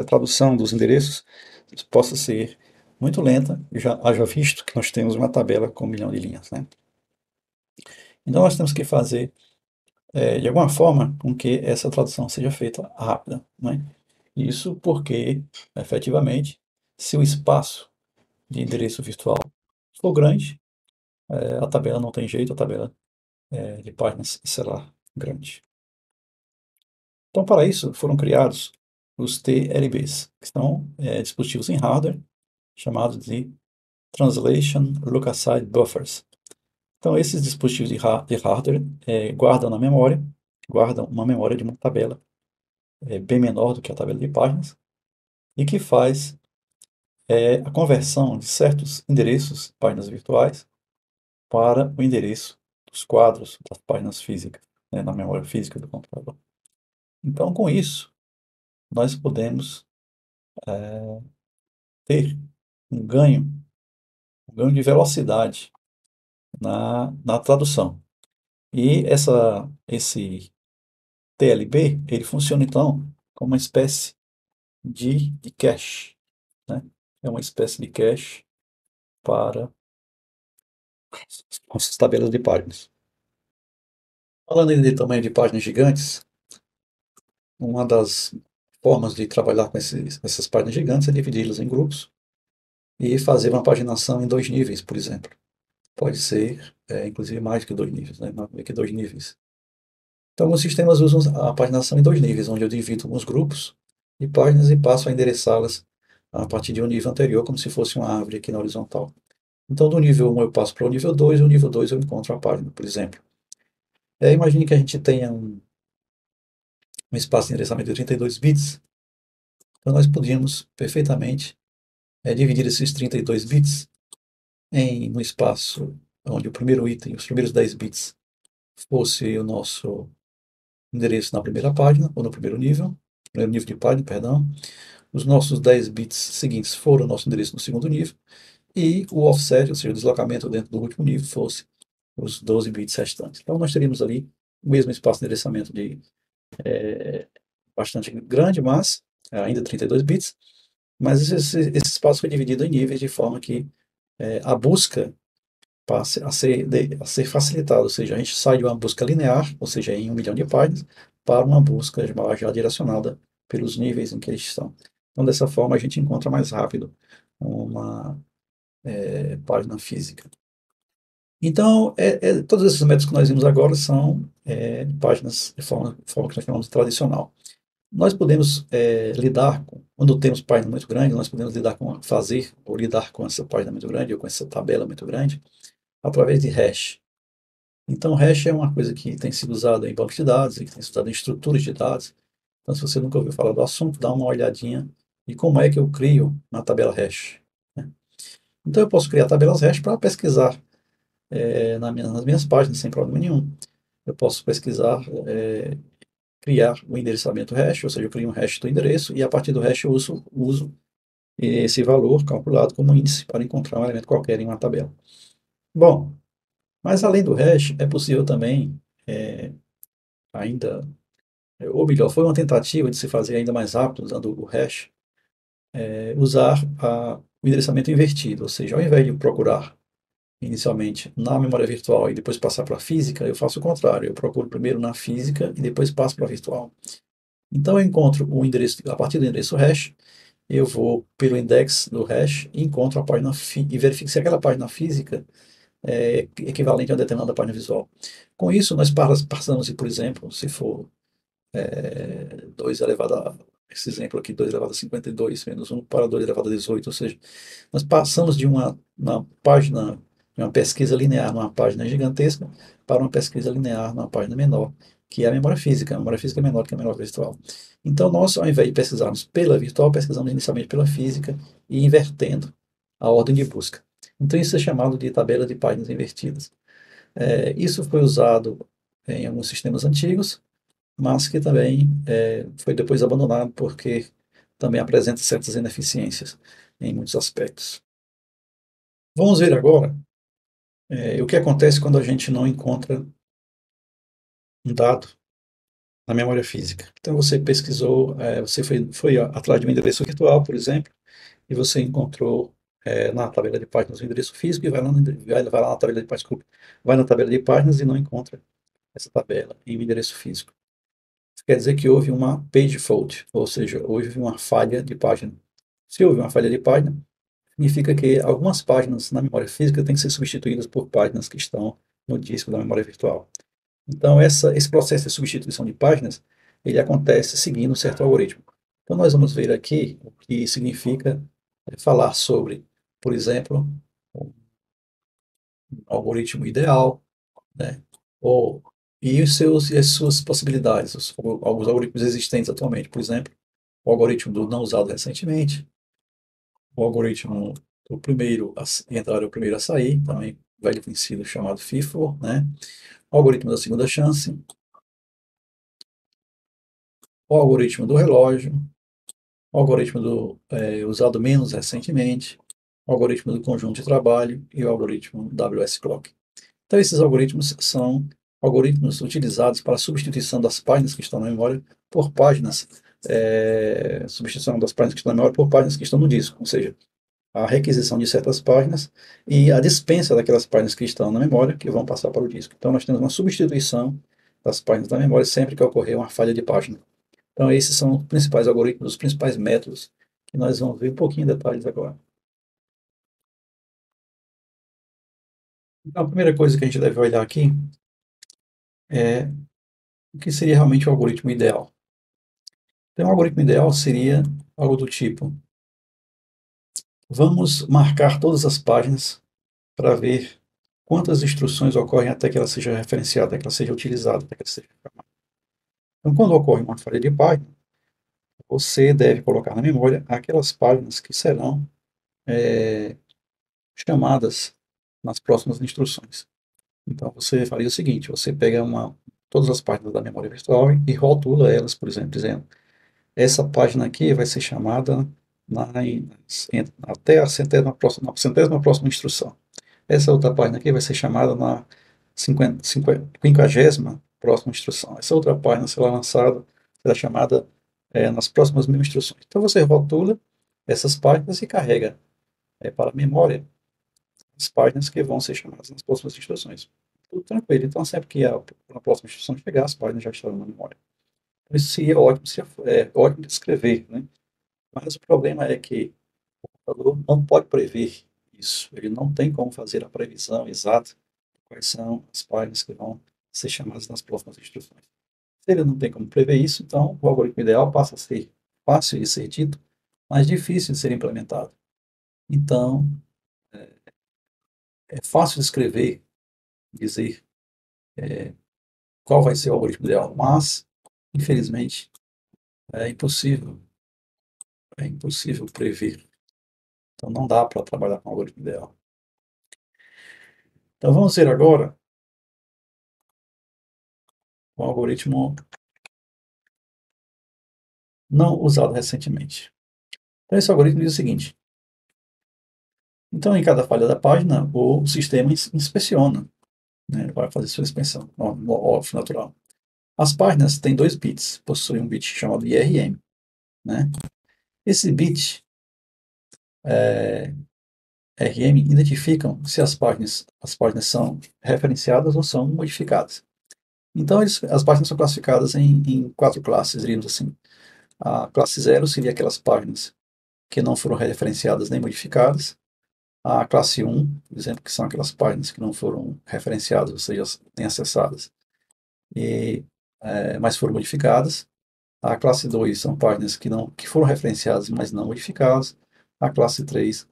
[SPEAKER 1] tradução dos endereços possa ser muito lenta, já haja visto que nós temos uma tabela com 1 milhão de linhas, né? Então, nós temos que fazer, de alguma forma, com que essa tradução seja feita rápida, né? Isso porque, efetivamente, se o espaço de endereço virtual for grande, a tabela não tem jeito, a tabela de páginas será grande. Então, para isso, foram criados os TLBs, que são dispositivos em hardware, chamados de Translation Look-Aside Buffers. Então, esses dispositivos de hardware guardam na memória, guardam uma memória de uma tabela bem menor do que a tabela de páginas, e que faz a conversão de certos endereços, páginas virtuais, para o endereço dos quadros das páginas físicas, né, na memória física do computador. Então, com isso, nós podemos ter um ganho de velocidade na tradução. E esse TLB, ele funciona, então, como uma espécie de cache, né? É uma espécie de cache para as tabelas de páginas. Falando ainda de tamanho de páginas gigantes, uma das formas de trabalhar com essas páginas gigantes é dividi-las em grupos e fazer uma paginação em 2 níveis, por exemplo. Pode ser, inclusive, mais que 2 níveis, né? Mais que 2 níveis. Então, alguns sistemas usam a paginação em 2 níveis, onde eu divido alguns grupos de páginas e passo a endereçá-las a partir de um nível anterior, como se fosse uma árvore aqui na horizontal. Então, do nível 1 eu passo para o nível 2, e o nível 2 eu encontro a página, por exemplo. Imagine que a gente tenha um espaço de endereçamento de 32 bits, então nós podíamos perfeitamente dividir esses 32 bits em um espaço onde o primeiro item, os primeiros 10 bits, fosse o nosso endereço na primeira página, ou no primeiro nível de página, perdão. Os nossos 10 bits seguintes foram o nosso endereço no segundo nível, e o offset, ou seja, o deslocamento dentro do último nível, fosse os 12 bits restantes. Então, nós teríamos ali o mesmo espaço de endereçamento bastante grande, mas ainda 32 bits, mas esse espaço foi dividido em níveis de forma que a busca passe a ser facilitada, ou seja, a gente sai de uma busca linear, ou seja, em 1 milhão de páginas, para uma busca já direcionada pelos níveis em que eles estão. Então, dessa forma, a gente encontra mais rápido uma página física. Então, todos esses métodos que nós vimos agora são páginas de forma que nós chamamos de tradicional. Nós podemos lidar quando temos página muito grande, nós podemos lidar com essa página muito grande, ou com essa tabela muito grande, através de hash. Então, hash é uma coisa que tem sido usada em bancos de dados e que tem sido usada em estruturas de dados. Então, se você nunca ouviu falar do assunto, dá uma olhadinha em como é que eu crio uma tabela hash, né? Então, eu posso criar tabelas hash para pesquisar nas minhas páginas, sem problema nenhum. Eu posso pesquisar, criar o endereçamento hash, ou seja, eu crio um hash do endereço e a partir do hash eu uso esse valor calculado como índice para encontrar um elemento qualquer em uma tabela. Bom, mas além do hash, é possível também, ainda, ou melhor, foi uma tentativa de se fazer ainda mais rápido usando o hash, usar o endereçamento invertido, ou seja, ao invés de procurar inicialmente na memória virtual e depois passar para a física, eu faço o contrário, eu procuro primeiro na física e depois passo para a virtual. Então eu encontro o endereço, a partir do endereço hash, eu vou pelo index do hash e encontro a página e verifico se aquela página física é equivalente a uma determinada página visual. Com isso, nós passamos, por exemplo, se for 2 elevado a, esse exemplo aqui, 2 elevado a 52 menos 1 para 2 elevado a 18, ou seja, nós passamos de uma página, de uma pesquisa linear numa página gigantesca para uma pesquisa linear numa página menor, que é a memória física. A memória física é menor que a memória virtual. Então, nós, ao invés de pesquisarmos pela virtual, pesquisamos inicialmente pela física e invertendo a ordem de busca. Então, isso é chamado de tabela de páginas invertidas. Isso foi usado em alguns sistemas antigos, mas que também foi depois abandonado porque também apresenta certas ineficiências em muitos aspectos. Vamos ver agora o que acontece quando a gente não encontra um dado na memória física. Então você pesquisou, você foi atrás de um endereço virtual, por exemplo, e você encontrou na tabela de páginas o endereço físico e vai lá na tabela de páginas, desculpa, vai na tabela de páginas e não encontra essa tabela em um endereço físico. Isso quer dizer que houve uma page fault, ou seja, houve uma falha de página. Se houve uma falha de página, significa que algumas páginas na memória física têm que ser substituídas por páginas que estão no disco da memória virtual. Então, esse processo de substituição de páginas, ele acontece seguindo um certo algoritmo. Então, nós vamos ver aqui o que significa falar sobre, por exemplo, um algoritmo ideal, né? Ou, e as suas possibilidades, alguns algoritmos existentes atualmente, por exemplo, o algoritmo do não usado recentemente, o algoritmo do primeiro a entrar é o primeiro a sair, também velho conhecido chamado FIFO, né? O algoritmo da segunda chance, o algoritmo do relógio, o algoritmo usado menos recentemente, o algoritmo do conjunto de trabalho e o algoritmo WS-Clock. Então, esses algoritmos são algoritmos utilizados para a substituição das páginas que estão na memória por páginas, substituição das páginas que estão na memória por páginas que estão no disco, ou seja, a requisição de certas páginas e a dispensa daquelas páginas que estão na memória que vão passar para o disco. Então, nós temos uma substituição das páginas da memória sempre que ocorrer uma falha de página. Então, esses são os principais algoritmos, os principais métodos que nós vamos ver um pouquinho em detalhes agora. Então, a primeira coisa que a gente deve olhar aqui é o que seria realmente o algoritmo ideal. Então, o algoritmo ideal seria algo do tipo: vamos marcar todas as páginas para ver quantas instruções ocorrem até que ela seja referenciada, até que ela seja utilizada, até que ela seja chamada. Então, quando ocorre uma falha de página, você deve colocar na memória aquelas páginas que serão chamadas nas próximas instruções. Então, você faria o seguinte: você pega todas as páginas da memória virtual e rotula elas, por exemplo, dizendo: essa página aqui vai ser chamada até a centésima próxima instrução. Essa outra página aqui vai ser chamada na 50ª próxima instrução. Essa outra página será lançada, será chamada nas próximas 1000 instruções. Então você rotula essas páginas e carrega para a memória as páginas que vão ser chamadas nas próximas instruções. Tudo tranquilo. Então sempre que a próxima instrução chegar, as páginas já estarão na memória. Então, isso seria ótimo, ótimo de escrever, né? Mas o problema é que o computador não pode prever isso. Ele não tem como fazer a previsão exata de quais são as páginas que vão ser chamadas nas próximas instruções. Se ele não tem como prever isso, então o algoritmo ideal passa a ser fácil de ser dito, mas difícil de ser implementado. Então, é fácil de escrever, dizer qual vai ser o algoritmo ideal, mas, infelizmente, é impossível, é impossível prever. Então não dá para trabalhar com o algoritmo ideal. Então vamos ver agora o algoritmo não usado recentemente. Então esse algoritmo diz o seguinte: então em cada falha da página o sistema inspeciona, né, vai fazer sua inspeção no off natural. As páginas têm 2 bits, possuem um bit chamado IRM, né? Esse bit RM identificam se as páginas são referenciadas ou são modificadas. Então, as páginas são classificadas em 4 classes, diríamos assim. A classe 0 seria aquelas páginas que não foram referenciadas nem modificadas. A classe 1, por exemplo, que são aquelas páginas que não foram referenciadas, ou seja, nem acessadas, mas foram modificadas. A classe 2 são páginas que foram referenciadas, mas não modificadas. A classe 3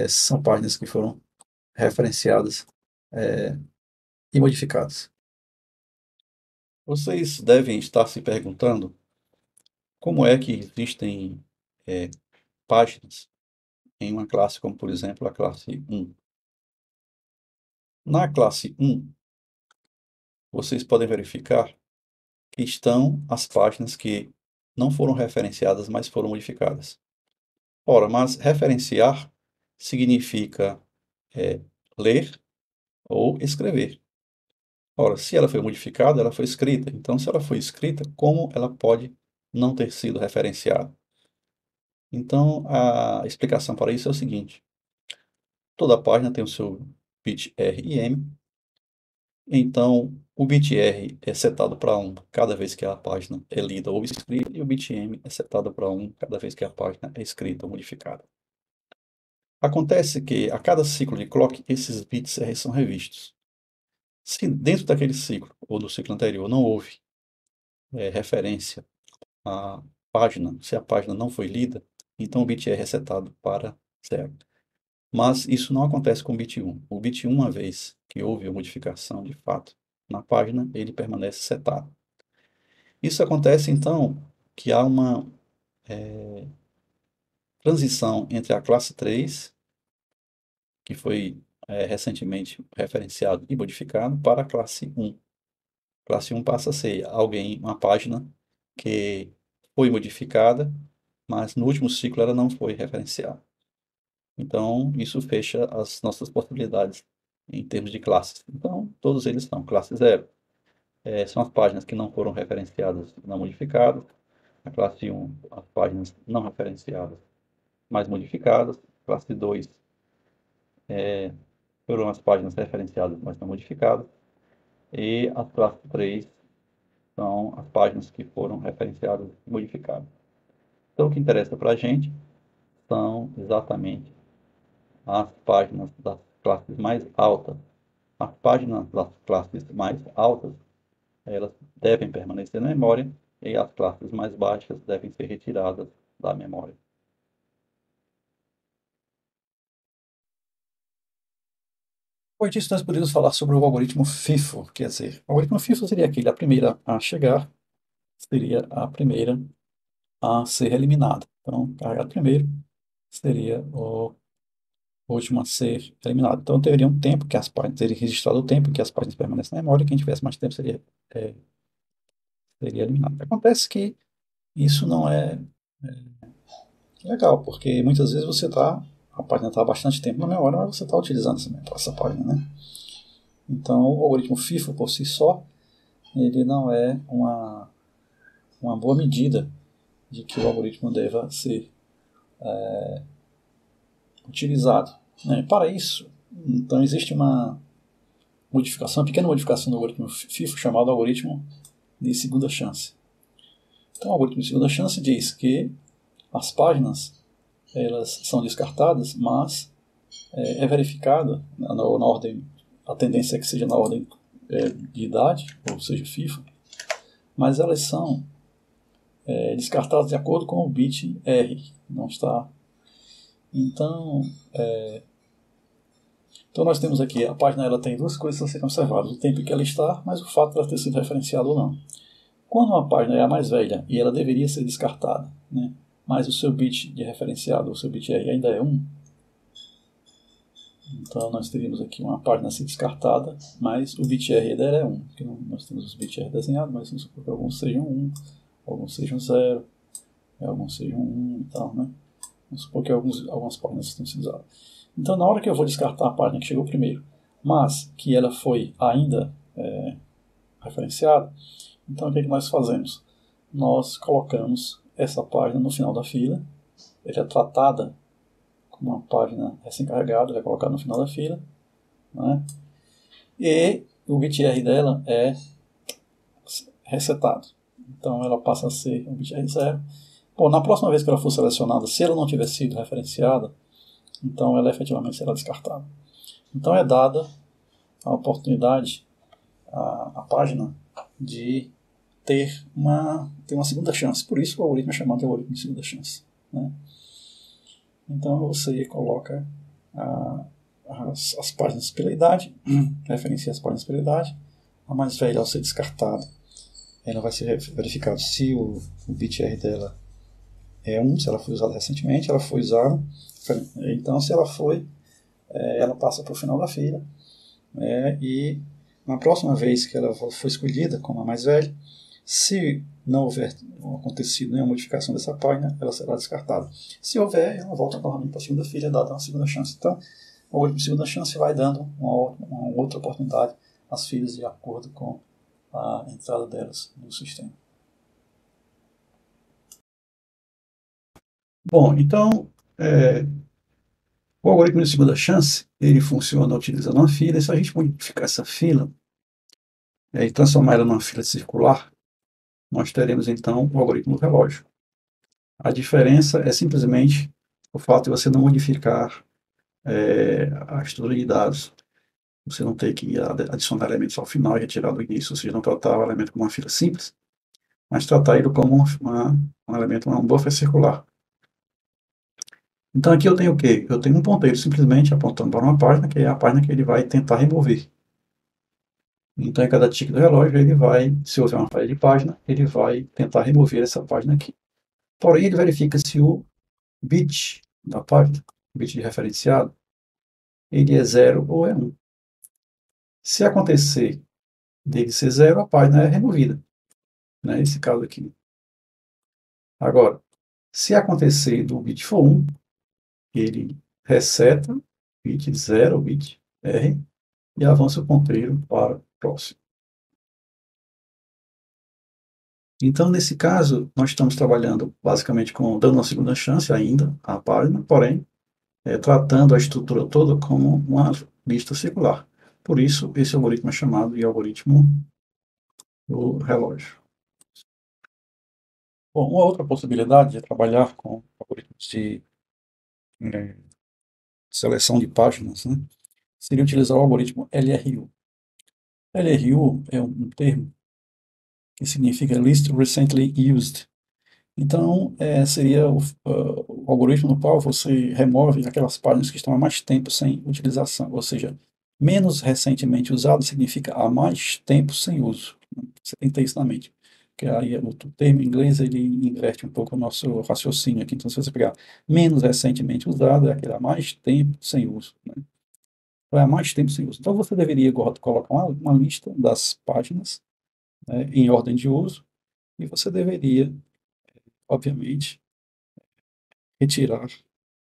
[SPEAKER 1] são páginas que foram referenciadas e modificadas. Vocês devem estar se perguntando como é que existem páginas em uma classe como, por exemplo, a classe 1. Na classe 1, vocês podem verificar que estão as páginas que não foram referenciadas, mas foram modificadas. Ora, mas referenciar significa ler ou escrever. Ora, se ela foi modificada, ela foi escrita. Então, se ela foi escrita, como ela pode não ter sido referenciada? Então, a explicação para isso é o seguinte: toda página tem o seu bit R e M. Então, o bit R é setado para 1 cada vez que a página é lida ou escrita, e o bit M é setado para 1 cada vez que a página é escrita ou modificada. Acontece que, a cada ciclo de clock, esses bits R são revistos. Se dentro daquele ciclo, ou do ciclo anterior, não houve referência à página, se a página não foi lida, então o bit R é setado para 0. Mas isso não acontece com o bit 1. O bit 1, uma vez que houve a modificação de fato na página, ele permanece setado. Isso acontece, então, que há uma transição entre a classe 3, que foi recentemente referenciado e modificado, para a classe 1. Classe 1 passa a ser uma página que foi modificada, mas no último ciclo ela não foi referenciada. Então, isso fecha as nossas possibilidades em termos de classes. Então, todos eles são classe 0. São as páginas que não foram referenciadas, não modificadas. A classe 1, as páginas não referenciadas, mas modificadas. Classe 2 foram as páginas referenciadas, mas não modificadas. E a classe 3 são as páginas que foram referenciadas e modificadas. Então, o que interessa para a gente são exatamente as páginas das classes mais altas. As páginas das classes mais altas, elas devem permanecer na memória e as classes mais baixas devem ser retiradas da memória. Depois disso, nós podemos falar sobre o algoritmo FIFO, quer dizer, o algoritmo FIFO seria aquele, a primeira a chegar seria a primeira a ser eliminada. Então, carregado primeiro seria o último a ser eliminado. Então, teria um tempo que as páginas, teria registrado o tempo que as páginas permanecem na memória, e quem tivesse mais tempo seria eliminado. Acontece que isso não é legal, porque muitas vezes a página está há bastante tempo na memória, mas você está utilizando essa página, né? Então, o algoritmo FIFO por si só, ele não é uma boa medida de que o algoritmo deva ser utilizado, né? Para isso, então existe uma pequena modificação do algoritmo FIFO chamado algoritmo de segunda chance. Então, o algoritmo de segunda chance diz que as páginas elas são descartadas, mas é verificada na ordem, a tendência é que seja na ordem de idade, ou seja, FIFO, mas elas são descartadas de acordo com o bit R, não está. Então, Então nós temos aqui, a página ela tem duas coisas a serem observadas, o tempo em que ela está, mas o fato de ela ter sido referenciada ou não. Quando uma página é a mais velha e ela deveria ser descartada, né, mas o seu bit de referenciado, o seu bit R ainda é 1, então nós teríamos aqui uma página a ser descartada, mas o bit R dela é 1. Porque nós temos os bits R desenhados, mas vamos supor que alguns sejam 1, alguns sejam 0, alguns sejam 1 e tal, né? Vamos supor que algumas páginas estão sendo usadas. Então, na hora que eu vou descartar a página que chegou primeiro, mas que ela foi ainda referenciada, então o que nós fazemos? Nós colocamos essa página no final da fila, ela é tratada como uma página recém-carregada, ela é colocada no final da fila, né? E o bit R dela é resetado. Então ela passa a ser um bit R 0. Bom, na próxima vez que ela for selecionada, se ela não tiver sido referenciada, então ela efetivamente será descartada. Então é dada a oportunidade à página de ter uma segunda chance. Por isso o algoritmo é chamado de algoritmo de segunda chance, né? Então você coloca as páginas pela idade, referencia as páginas pela idade. A mais velha, ao ser descartada, ela vai ser verificado se o bit R dela é 1, se ela foi usada recentemente, ela foi usada. Então, se ela foi, ela passa para o final da fila. E na próxima vez que ela for escolhida como a mais velha, se não houver acontecido nenhuma modificação dessa página, ela será descartada. Se houver, ela volta novamente para a segunda fila e é dada uma segunda chance. Então, o algoritmo de segunda chance vai dando uma outra oportunidade às filas de acordo com a entrada delas no sistema. Bom, então, o algoritmo de segunda chance, ele funciona utilizando uma fila, e se a gente modificar essa fila e transformar ela numa fila circular, nós teremos então o algoritmo do relógio. A diferença é simplesmente o fato de você não modificar a estrutura de dados. Você não ter que adicionar elementos ao final e retirar do início, ou seja, não tratar o elemento como uma fila simples, mas tratar ele como um elemento, um buffer circular. Então aqui eu tenho o quê? Eu tenho um ponteiro simplesmente apontando para uma página, que é a página que ele vai tentar remover. Então em cada tique do relógio ele vai, se houver uma falha de página, ele vai tentar remover essa página aqui. Porém ele verifica se o bit da página, o bit de referenciado, ele é 0 ou é 1. Se acontecer dele ser 0, a página é removida. Nesse caso aqui. Agora, se acontecer do bit for 1, ele reseta bit 0, bit R, e avança o ponteiro para o próximo. Então, nesse caso, nós estamos trabalhando basicamente dando uma segunda chance ainda à página, porém, tratando a estrutura toda como uma lista circular. Por isso, esse algoritmo é chamado de algoritmo do relógio. Bom, uma outra possibilidade é trabalhar com algoritmos de seleção de páginas, né, seria utilizar o algoritmo LRU. LRU é um termo que significa Least Recently Used. Então, seria o algoritmo no qual você remove aquelas páginas que estão há mais tempo sem utilização, ou seja, menos recentemente usado significa há mais tempo sem uso. Você tem que ter isso na mente. Porque aí o termo em inglês ele inverte um pouco o nosso raciocínio aqui. Então, se você pegar menos recentemente usado, é aquele há mais tempo sem uso, né? Então, é há mais tempo sem uso. Então, você deveria colocar uma lista das páginas, né, em ordem de uso, e você deveria, obviamente, retirar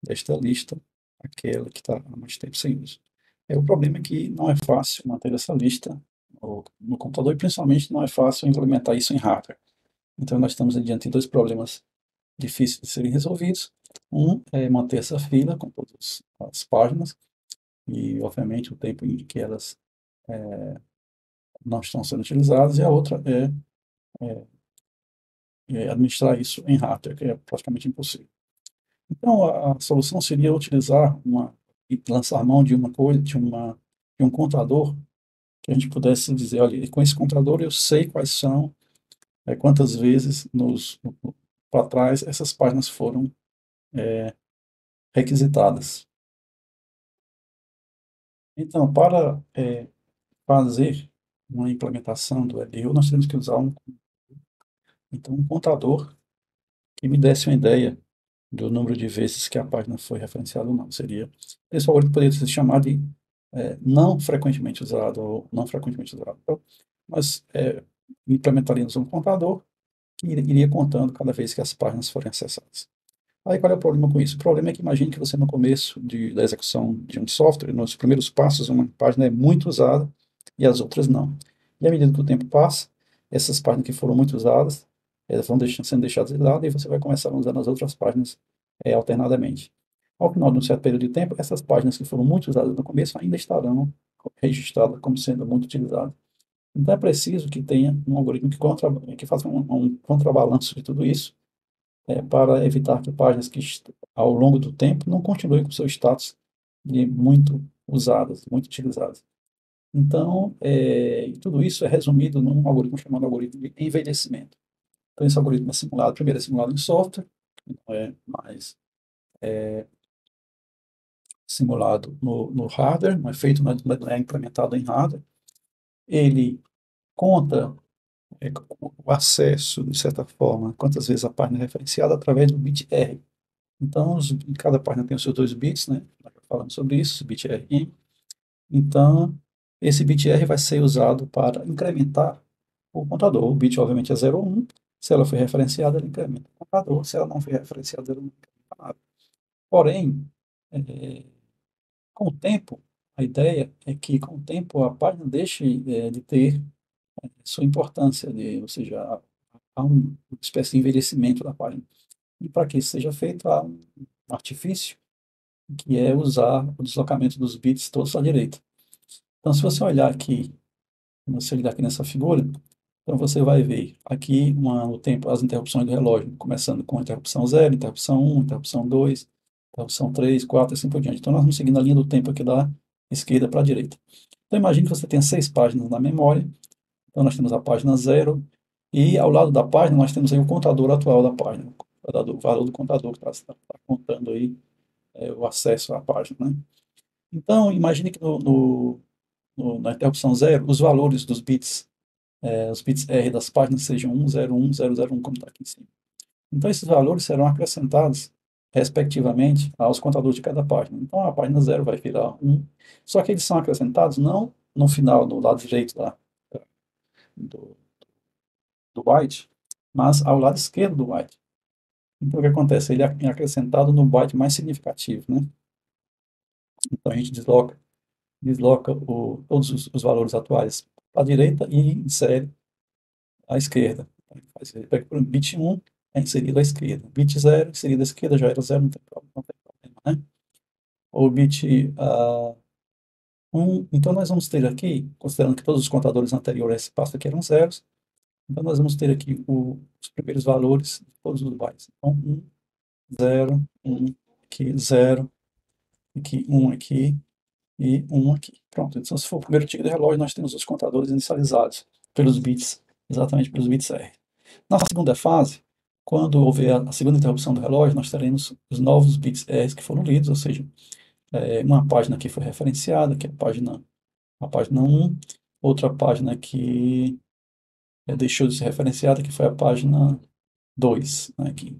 [SPEAKER 1] desta lista aquela que está há mais tempo sem uso. O problema é que não é fácil manter essa lista no computador e principalmente não é fácil implementar isso em hardware. Então nós estamos diante de dois problemas difíceis de serem resolvidos. Um é manter essa fila com todas as páginas e, obviamente, o tempo em que elas não estão sendo utilizadas, e a outra é administrar isso em hardware, que é praticamente impossível. Então, a solução seria utilizar e lançar mão de uma coisa, de um contador, que a gente pudesse dizer, olha, com esse contador eu sei quais são, quantas vezes para trás essas páginas foram requisitadas. Então, para fazer uma implementação do LDU, nós temos que usar um contador que me desse uma ideia do número de vezes que a página foi referenciada ou não. Esse algoritmo poderia ser chamado de não frequentemente usado ou não frequentemente usado. Então, nós implementaríamos um contador que iria contando cada vez que as páginas forem acessadas. Aí qual é o problema com isso? O problema é que imagine que você no começo da execução de um software, nos primeiros passos, uma página é muito usada e as outras não. E à medida que o tempo passa, essas páginas que foram muito usadas, elas vão sendo deixadas de lado e você vai começar usando as outras páginas alternadamente. Ao final de um certo período de tempo, essas páginas que foram muito usadas no começo ainda estarão registradas como sendo muito utilizadas. Então é preciso que tenha um algoritmo que faça um contrabalanço de tudo isso para evitar que páginas que ao longo do tempo não continuem com seu status de muito usadas, muito utilizadas. Então, tudo isso é resumido num algoritmo chamado algoritmo de envelhecimento. Então, esse algoritmo é simulado, primeiro é simulado em software, não é mais simulado no hardware, não é feito, não é implementado em hardware. Ele conta o acesso, de certa forma, quantas vezes a página é referenciada através do bit R. Então, cada página tem os seus 2 bits, né? Nós já falamos sobre isso, bit R e M. Então, esse bit R vai ser usado para incrementar o contador. O bit, obviamente, é 0 ou 1. Se ela foi referenciada, ele incrementa o contador. Se ela não foi referenciada, ele não incrementa nada. Porém, é, com o tempo, a ideia é que, com o tempo, a página deixe de ter sua importância, ou seja, há uma espécie de envelhecimento da página. E para que isso seja feito, há um artifício que é usar o deslocamento dos bits todos à direita. Então, se você olhar aqui, você olhar aqui nessa figura, então você vai ver aqui o tempo, as interrupções do relógio, começando com interrupção 0, interrupção 1, interrupção 2, interrupção 3, 4 e assim por diante. Então, nós vamos seguindo a linha do tempo aqui da esquerda para a direita. Então, imagine que você tem 6 páginas na memória. Então, nós temos a página 0 e ao lado da página nós temos aí o contador atual da página, o valor do contador que está contando aí o acesso à página, né? Então, imagine que na interrupção 0, os valores dos bits, os bits R das páginas sejam 1, 0, 1, 0, 0, 1, como está aqui em cima. Então, esses valores serão acrescentados, respectivamente, aos contadores de cada página. Então, a página 0 vai virar 1, só que eles são acrescentados não no final, do lado direito do, do byte, mas ao lado esquerdo do byte. Então, o que acontece? Ele é acrescentado no byte mais significativo, né? Então, a gente desloca todos os valores atuais para a direita e insere à esquerda. Ele pega por bit 1, é inserido à esquerda. Bit 0, inserido à esquerda, já era 0, não tem problema, né? O bit 1, então nós vamos ter aqui, considerando que todos os contadores anteriores a esse passo aqui eram zeros, então nós vamos ter aqui os primeiros valores de todos os bytes. Então, 1, 0, 1, aqui, 0, aqui, 1 aqui, e 1 aqui. Pronto, então se for o primeiro tico de relógio, nós temos os contadores inicializados pelos bits, exatamente pelos bits R. Na segunda fase, quando houver a segunda interrupção do relógio, nós teremos os novos bits R que foram lidos, ou seja, uma página que foi referenciada, que é a página 1, outra página que deixou de ser referenciada, que foi a página 2, né, aqui.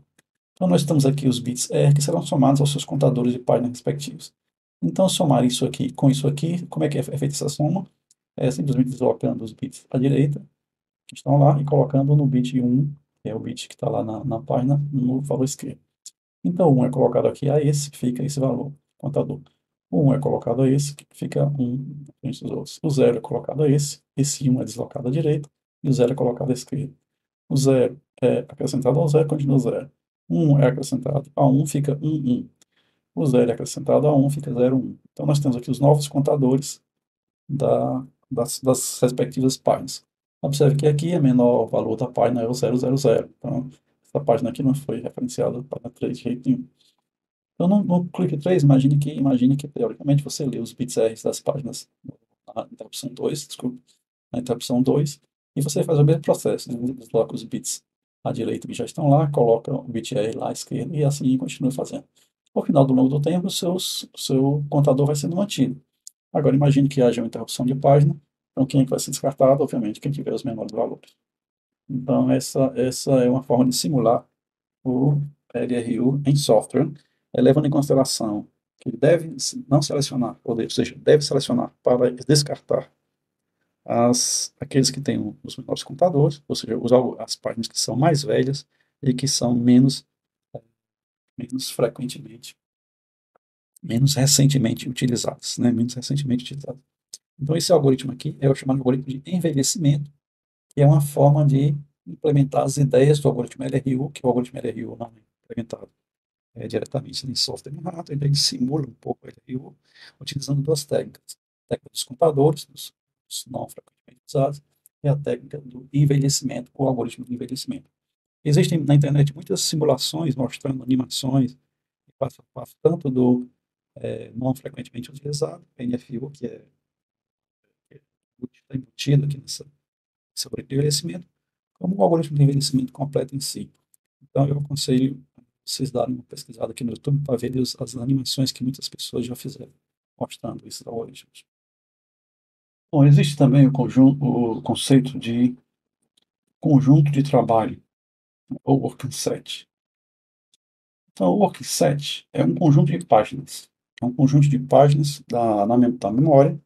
[SPEAKER 1] Então, nós temos aqui os bits R que serão somados aos seus contadores de página respectivos. Então, somar isso aqui com isso aqui, como é que é feita essa soma? É simplesmente deslocando os bits à direita, que estão lá, e colocando no bit 1, que é o bit que está lá na página, no valor esquerdo. Então, o 1 é colocado aqui a esse, que fica esse valor, contador. O 1 é colocado a esse, que fica 1 frente dos outros. O 0 é colocado a esse 1 é deslocado à direita, e o 0 é colocado à esquerda. O 0 é acrescentado ao 0, continua 0. 1 é acrescentado a 1, fica 1, 1. O 0 é acrescentado a 1, fica 0, 1. Então, nós temos aqui os novos contadores das respectivas páginas. Observe que aqui o menor valor da página é o 000. Então, essa página aqui não foi referenciada para 3 de jeito nenhum. Então, no clique 3, imagine que, teoricamente, você lê os bits R das páginas na interrupção 2, desculpa, na interrupção 2, e você faz o mesmo processo, né? Desloca os bits à direita que já estão lá, coloca o bit R lá à esquerda, e assim continua fazendo. Ao final do longo do tempo, o seu contador vai sendo mantido. Agora, imagine que haja uma interrupção de página, então quem é que vai ser descartado? Obviamente, quem tiver os menores valores. Então, essa é uma forma de simular o LRU em software, levando em consideração que deve não selecionar, ou seja, deve selecionar para descartar aqueles que têm os menores computadores, ou seja, as páginas que são mais velhas e que são menos frequentemente, menos recentemente utilizadas, né? Menos recentemente utilizadas. Então, esse algoritmo aqui é o chamado algoritmo de envelhecimento, que é uma forma de implementar as ideias do algoritmo LRU, que o algoritmo LRU não é implementado diretamente em software em hardware, ele simula um pouco o LRU, utilizando duas técnicas: a técnica dos computadores, dos não frequentemente usados, e a técnica do envelhecimento, ou algoritmo de envelhecimento. Existem na internet muitas simulações mostrando animações, passo a passo, tanto do não frequentemente utilizado, NFU, que está embutido aqui nesse algoritmo de envelhecimento, como o algoritmo de envelhecimento completo em si. Então, eu aconselho vocês darem uma pesquisada aqui no YouTube para ver as animações que muitas pessoas já fizeram, mostrando esses algoritmos. Bom, existe também o conceito de conjunto de trabalho, ou working set. Então, o working set é um conjunto de páginas. É um conjunto de páginas da memória,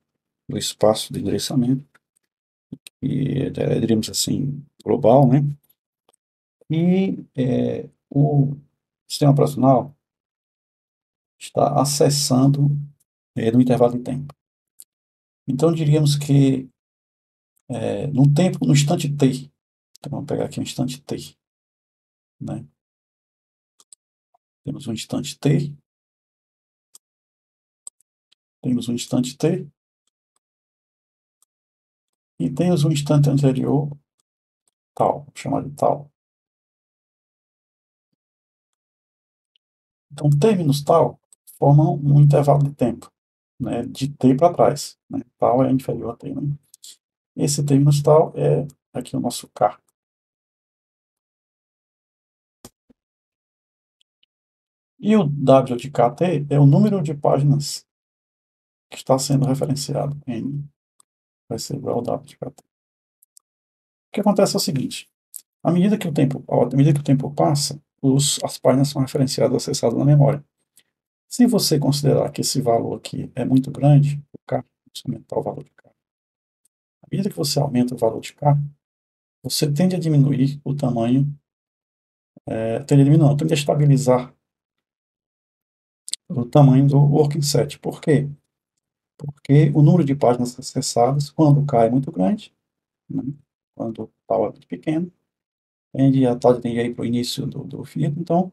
[SPEAKER 1] do espaço de endereçamento, e diríamos assim, global, né? E o sistema operacional está acessando no intervalo de tempo. Então, diríamos que no instante t, então, vamos pegar aqui um instante t, né? Temos um instante t, temos um instante t, e temos um instante anterior, tal, vamos chamar de tal. Então, términos tal formam um intervalo de tempo, né, de t para trás, né? Tal é inferior a t, né? Esse términos tal é aqui o nosso k. E o W de kt é o número de páginas que está sendo referenciado. N vai ser igual ao W de kt. O que acontece é o seguinte: à medida que o tempo passa, as páginas são referenciadas, acessadas na memória. Se você considerar que esse valor aqui é muito grande, o K, vamos aumentar o valor de K. À medida que você aumenta o valor de K, você tende a diminuir o tamanho, tende a estabilizar o tamanho do working set. Por quê? Porque o número de páginas acessadas, quando o K é muito grande, né, quando o tal é muito pequeno, tende a ir para o início do fio. Então,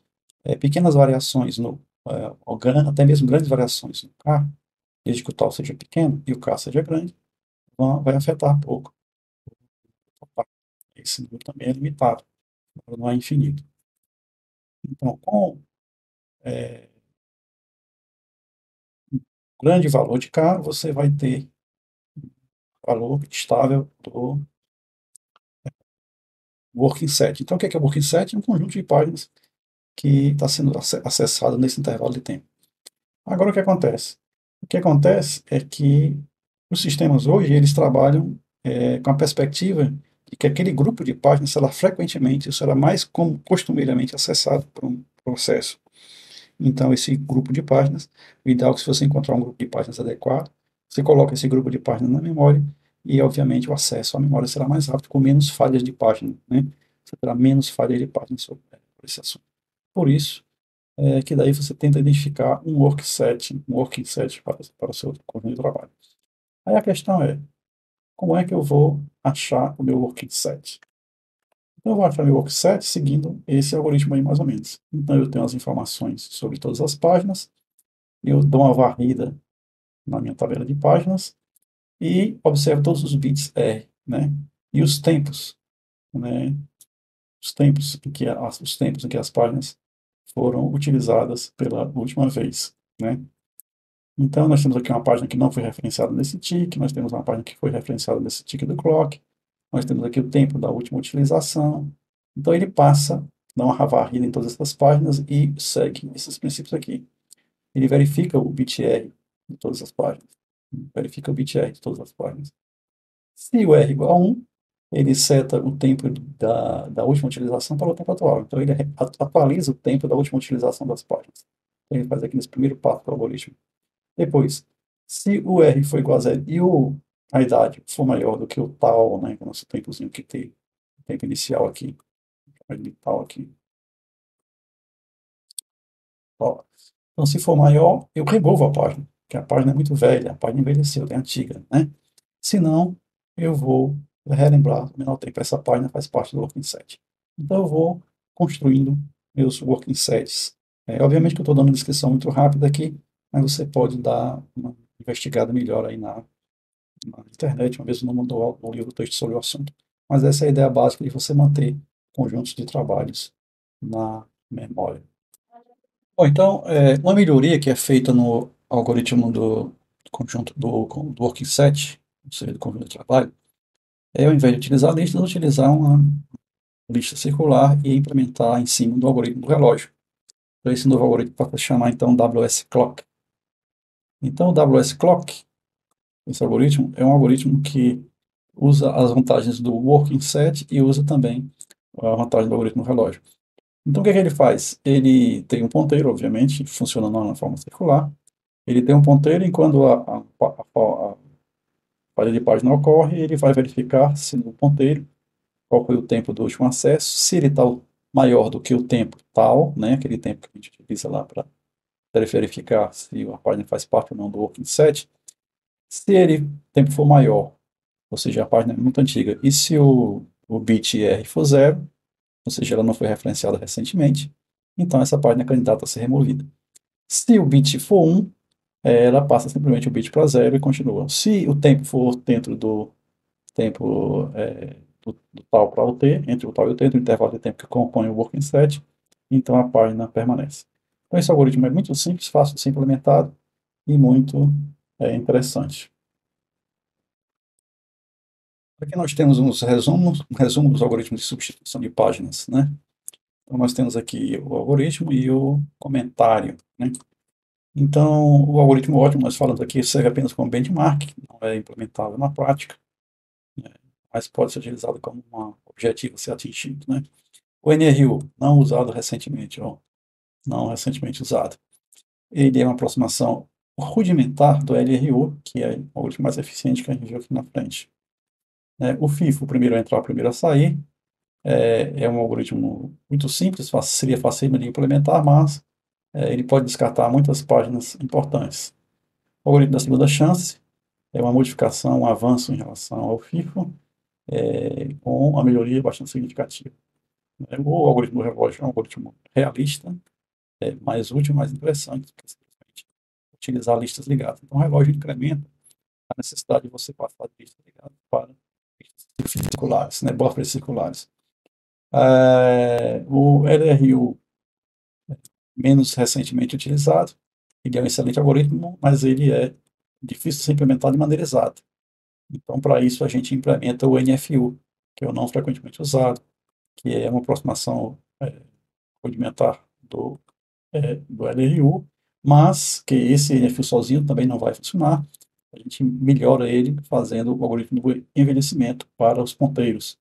[SPEAKER 1] pequenas variações até mesmo grandes variações no K, desde que o tal seja pequeno e o K seja grande, vai afetar pouco. Esse número também é limitado, não é infinito. Então, com um grande valor de K, você vai ter valor estável do working set. Então, o que é o working set? É um conjunto de páginas que está sendo acessado nesse intervalo de tempo. Agora, o que acontece? O que acontece é que os sistemas hoje, eles trabalham com a perspectiva de que aquele grupo de páginas será mais costumeiramente acessado por um processo. Então, esse grupo de páginas, o ideal é que, se você encontrar um grupo de páginas adequado, você coloca esse grupo de páginas na memória e, obviamente, o acesso à memória será mais rápido, com menos falhas de página, né? Você terá menos falhas de página sobre esse assunto. Por isso, que daí você tenta identificar um working set para o seu conjunto de trabalho. Aí a questão é, como é que eu vou achar o meu working set? Então, eu vou achar meu working set seguindo esse algoritmo aí, mais ou menos. Então, eu tenho as informações sobre todas as páginas, eu dou uma varrida na minha tabela de páginas e observo todos os bits R, né? E os tempos, né? Os tempos em que as páginas foram utilizadas pela última vez, né? Então, nós temos aqui uma página que não foi referenciada nesse tick, nós temos uma página que foi referenciada nesse tick do clock, nós temos aqui o tempo da última utilização. Então, ele passa, dá uma varrida em todas essas páginas e segue esses princípios aqui. Ele verifica o bit R de todas as páginas. verifica o bit R de todas as páginas. Se o R igual a 1, ele seta o tempo da última utilização para o tempo atual. Então, ele atualiza o tempo da última utilização das páginas. Então, ele faz aqui nesse primeiro passo do algoritmo. Depois, se o R for igual a 0 e a idade for maior do que o tal, né, que é o nosso tempozinho que tem, o tempo inicial aqui, de tal aqui. Ó. Então, se for maior, eu removo a página, porque a página é muito velha, a página envelheceu, é antiga, né? Se não, eu vou relembrar no menor tempo. Essa página faz parte do working set. Então, eu vou construindo meus working sets. Obviamente que eu estou dando uma descrição muito rápida aqui, mas você pode dar uma investigada melhor aí na internet, uma vez no livro texto sobre o assunto. Mas essa é a ideia básica de você manter conjuntos de trabalhos na memória. Bom, então, uma melhoria que é feita no algoritmo do conjunto do working set, ou seja, do conjunto de trabalho, é, ao invés de utilizar listas, utilizar uma lista circular e implementar em cima do algoritmo do relógio. Então, esse novo algoritmo passa a chamar, então, WS Clock. Então, o WS Clock, esse algoritmo, é um algoritmo que usa as vantagens do working set e usa também a vantagem do algoritmo do relógio. Então, o que é que ele faz? Ele tem um ponteiro, obviamente, funcionando na forma circular. Ele tem um ponteiro e quando a falha de página ocorre, ele vai verificar se no ponteiro qual foi o tempo do último acesso, se ele está maior do que o tempo tal, né, aquele tempo que a gente utiliza lá para verificar se a página faz parte ou não do working set. Se ele o tempo for maior, ou seja, a página é muito antiga, e se o bit R for zero, ou seja, ela não foi referenciada recentemente, então essa página é candidata a ser removida. Se o bit for 1, ela passa simplesmente o bit para zero e continua. Se o tempo for dentro do tempo do tal para o t, entre o tal e o t, do intervalo de tempo que compõe o working set, então a página permanece. Então esse algoritmo é muito simples, fácil de ser implementado e muito interessante. Aqui nós temos um resumo dos algoritmos de substituição de páginas, né? Então nós temos aqui o algoritmo e o comentário, né? Então, o algoritmo ótimo, nós falamos aqui, serve apenas como benchmark, não é implementável na prática, né, mas pode ser utilizado como um objetivo a ser atingido, né? O NRU, não usado recentemente, ou não recentemente usado, ele é uma aproximação rudimentar do LRU, que é o algoritmo mais eficiente que a gente viu aqui na frente. O FIFO, o primeiro a entrar, o primeiro a sair, é um algoritmo muito simples, seria fácil de implementar, mas ele pode descartar muitas páginas importantes. O algoritmo da segunda chance é uma modificação, um avanço em relação ao FIFO, com uma melhoria bastante significativa. O algoritmo do relógio é um algoritmo realista, mais útil, mais interessante, porque simplesmente utilizar listas ligadas. Então, o relógio incrementa a necessidade de você passar de listas ligadas para listas circulares, né, buffers circulares. O LRU, menos recentemente utilizado, ele é um excelente algoritmo, mas ele é difícil de ser implementado de maneira exata. Então, para isso, a gente implementa o NFU, que é o não frequentemente usado, que é uma aproximação rudimentar do LRU, mas que esse NFU sozinho também não vai funcionar. A gente melhora ele fazendo o algoritmo do envelhecimento para os ponteiros.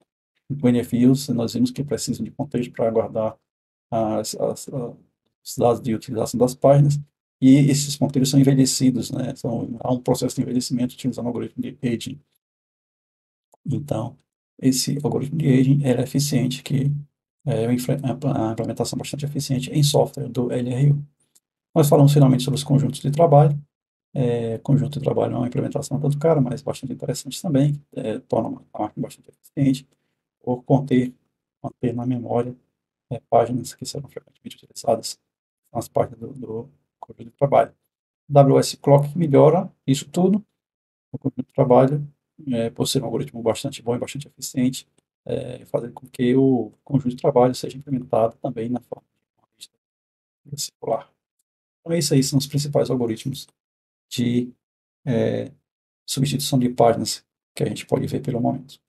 [SPEAKER 1] O NFU, nós vimos que precisa de ponteiros para guardar os dados de utilização das páginas, e esses ponteiros são envelhecidos, né? Há um processo de envelhecimento utilizando o algoritmo de aging. Então, esse algoritmo de aging é eficiente, que é uma implementação bastante eficiente em software do LRU. Nós falamos finalmente sobre os conjuntos de trabalho. Conjunto de trabalho é uma implementação tanto cara, mas bastante interessante também, torna a máquina bastante eficiente por manter na memória páginas que serão frequentemente utilizadas nas páginas do conjunto de trabalho. WS Clock melhora isso tudo, o conjunto de trabalho, por ser um algoritmo bastante bom e bastante eficiente, fazendo com que o conjunto de trabalho seja implementado também na forma de uma lista circular. Então, esses aí são os principais algoritmos de substituição de páginas que a gente pode ver pelo momento.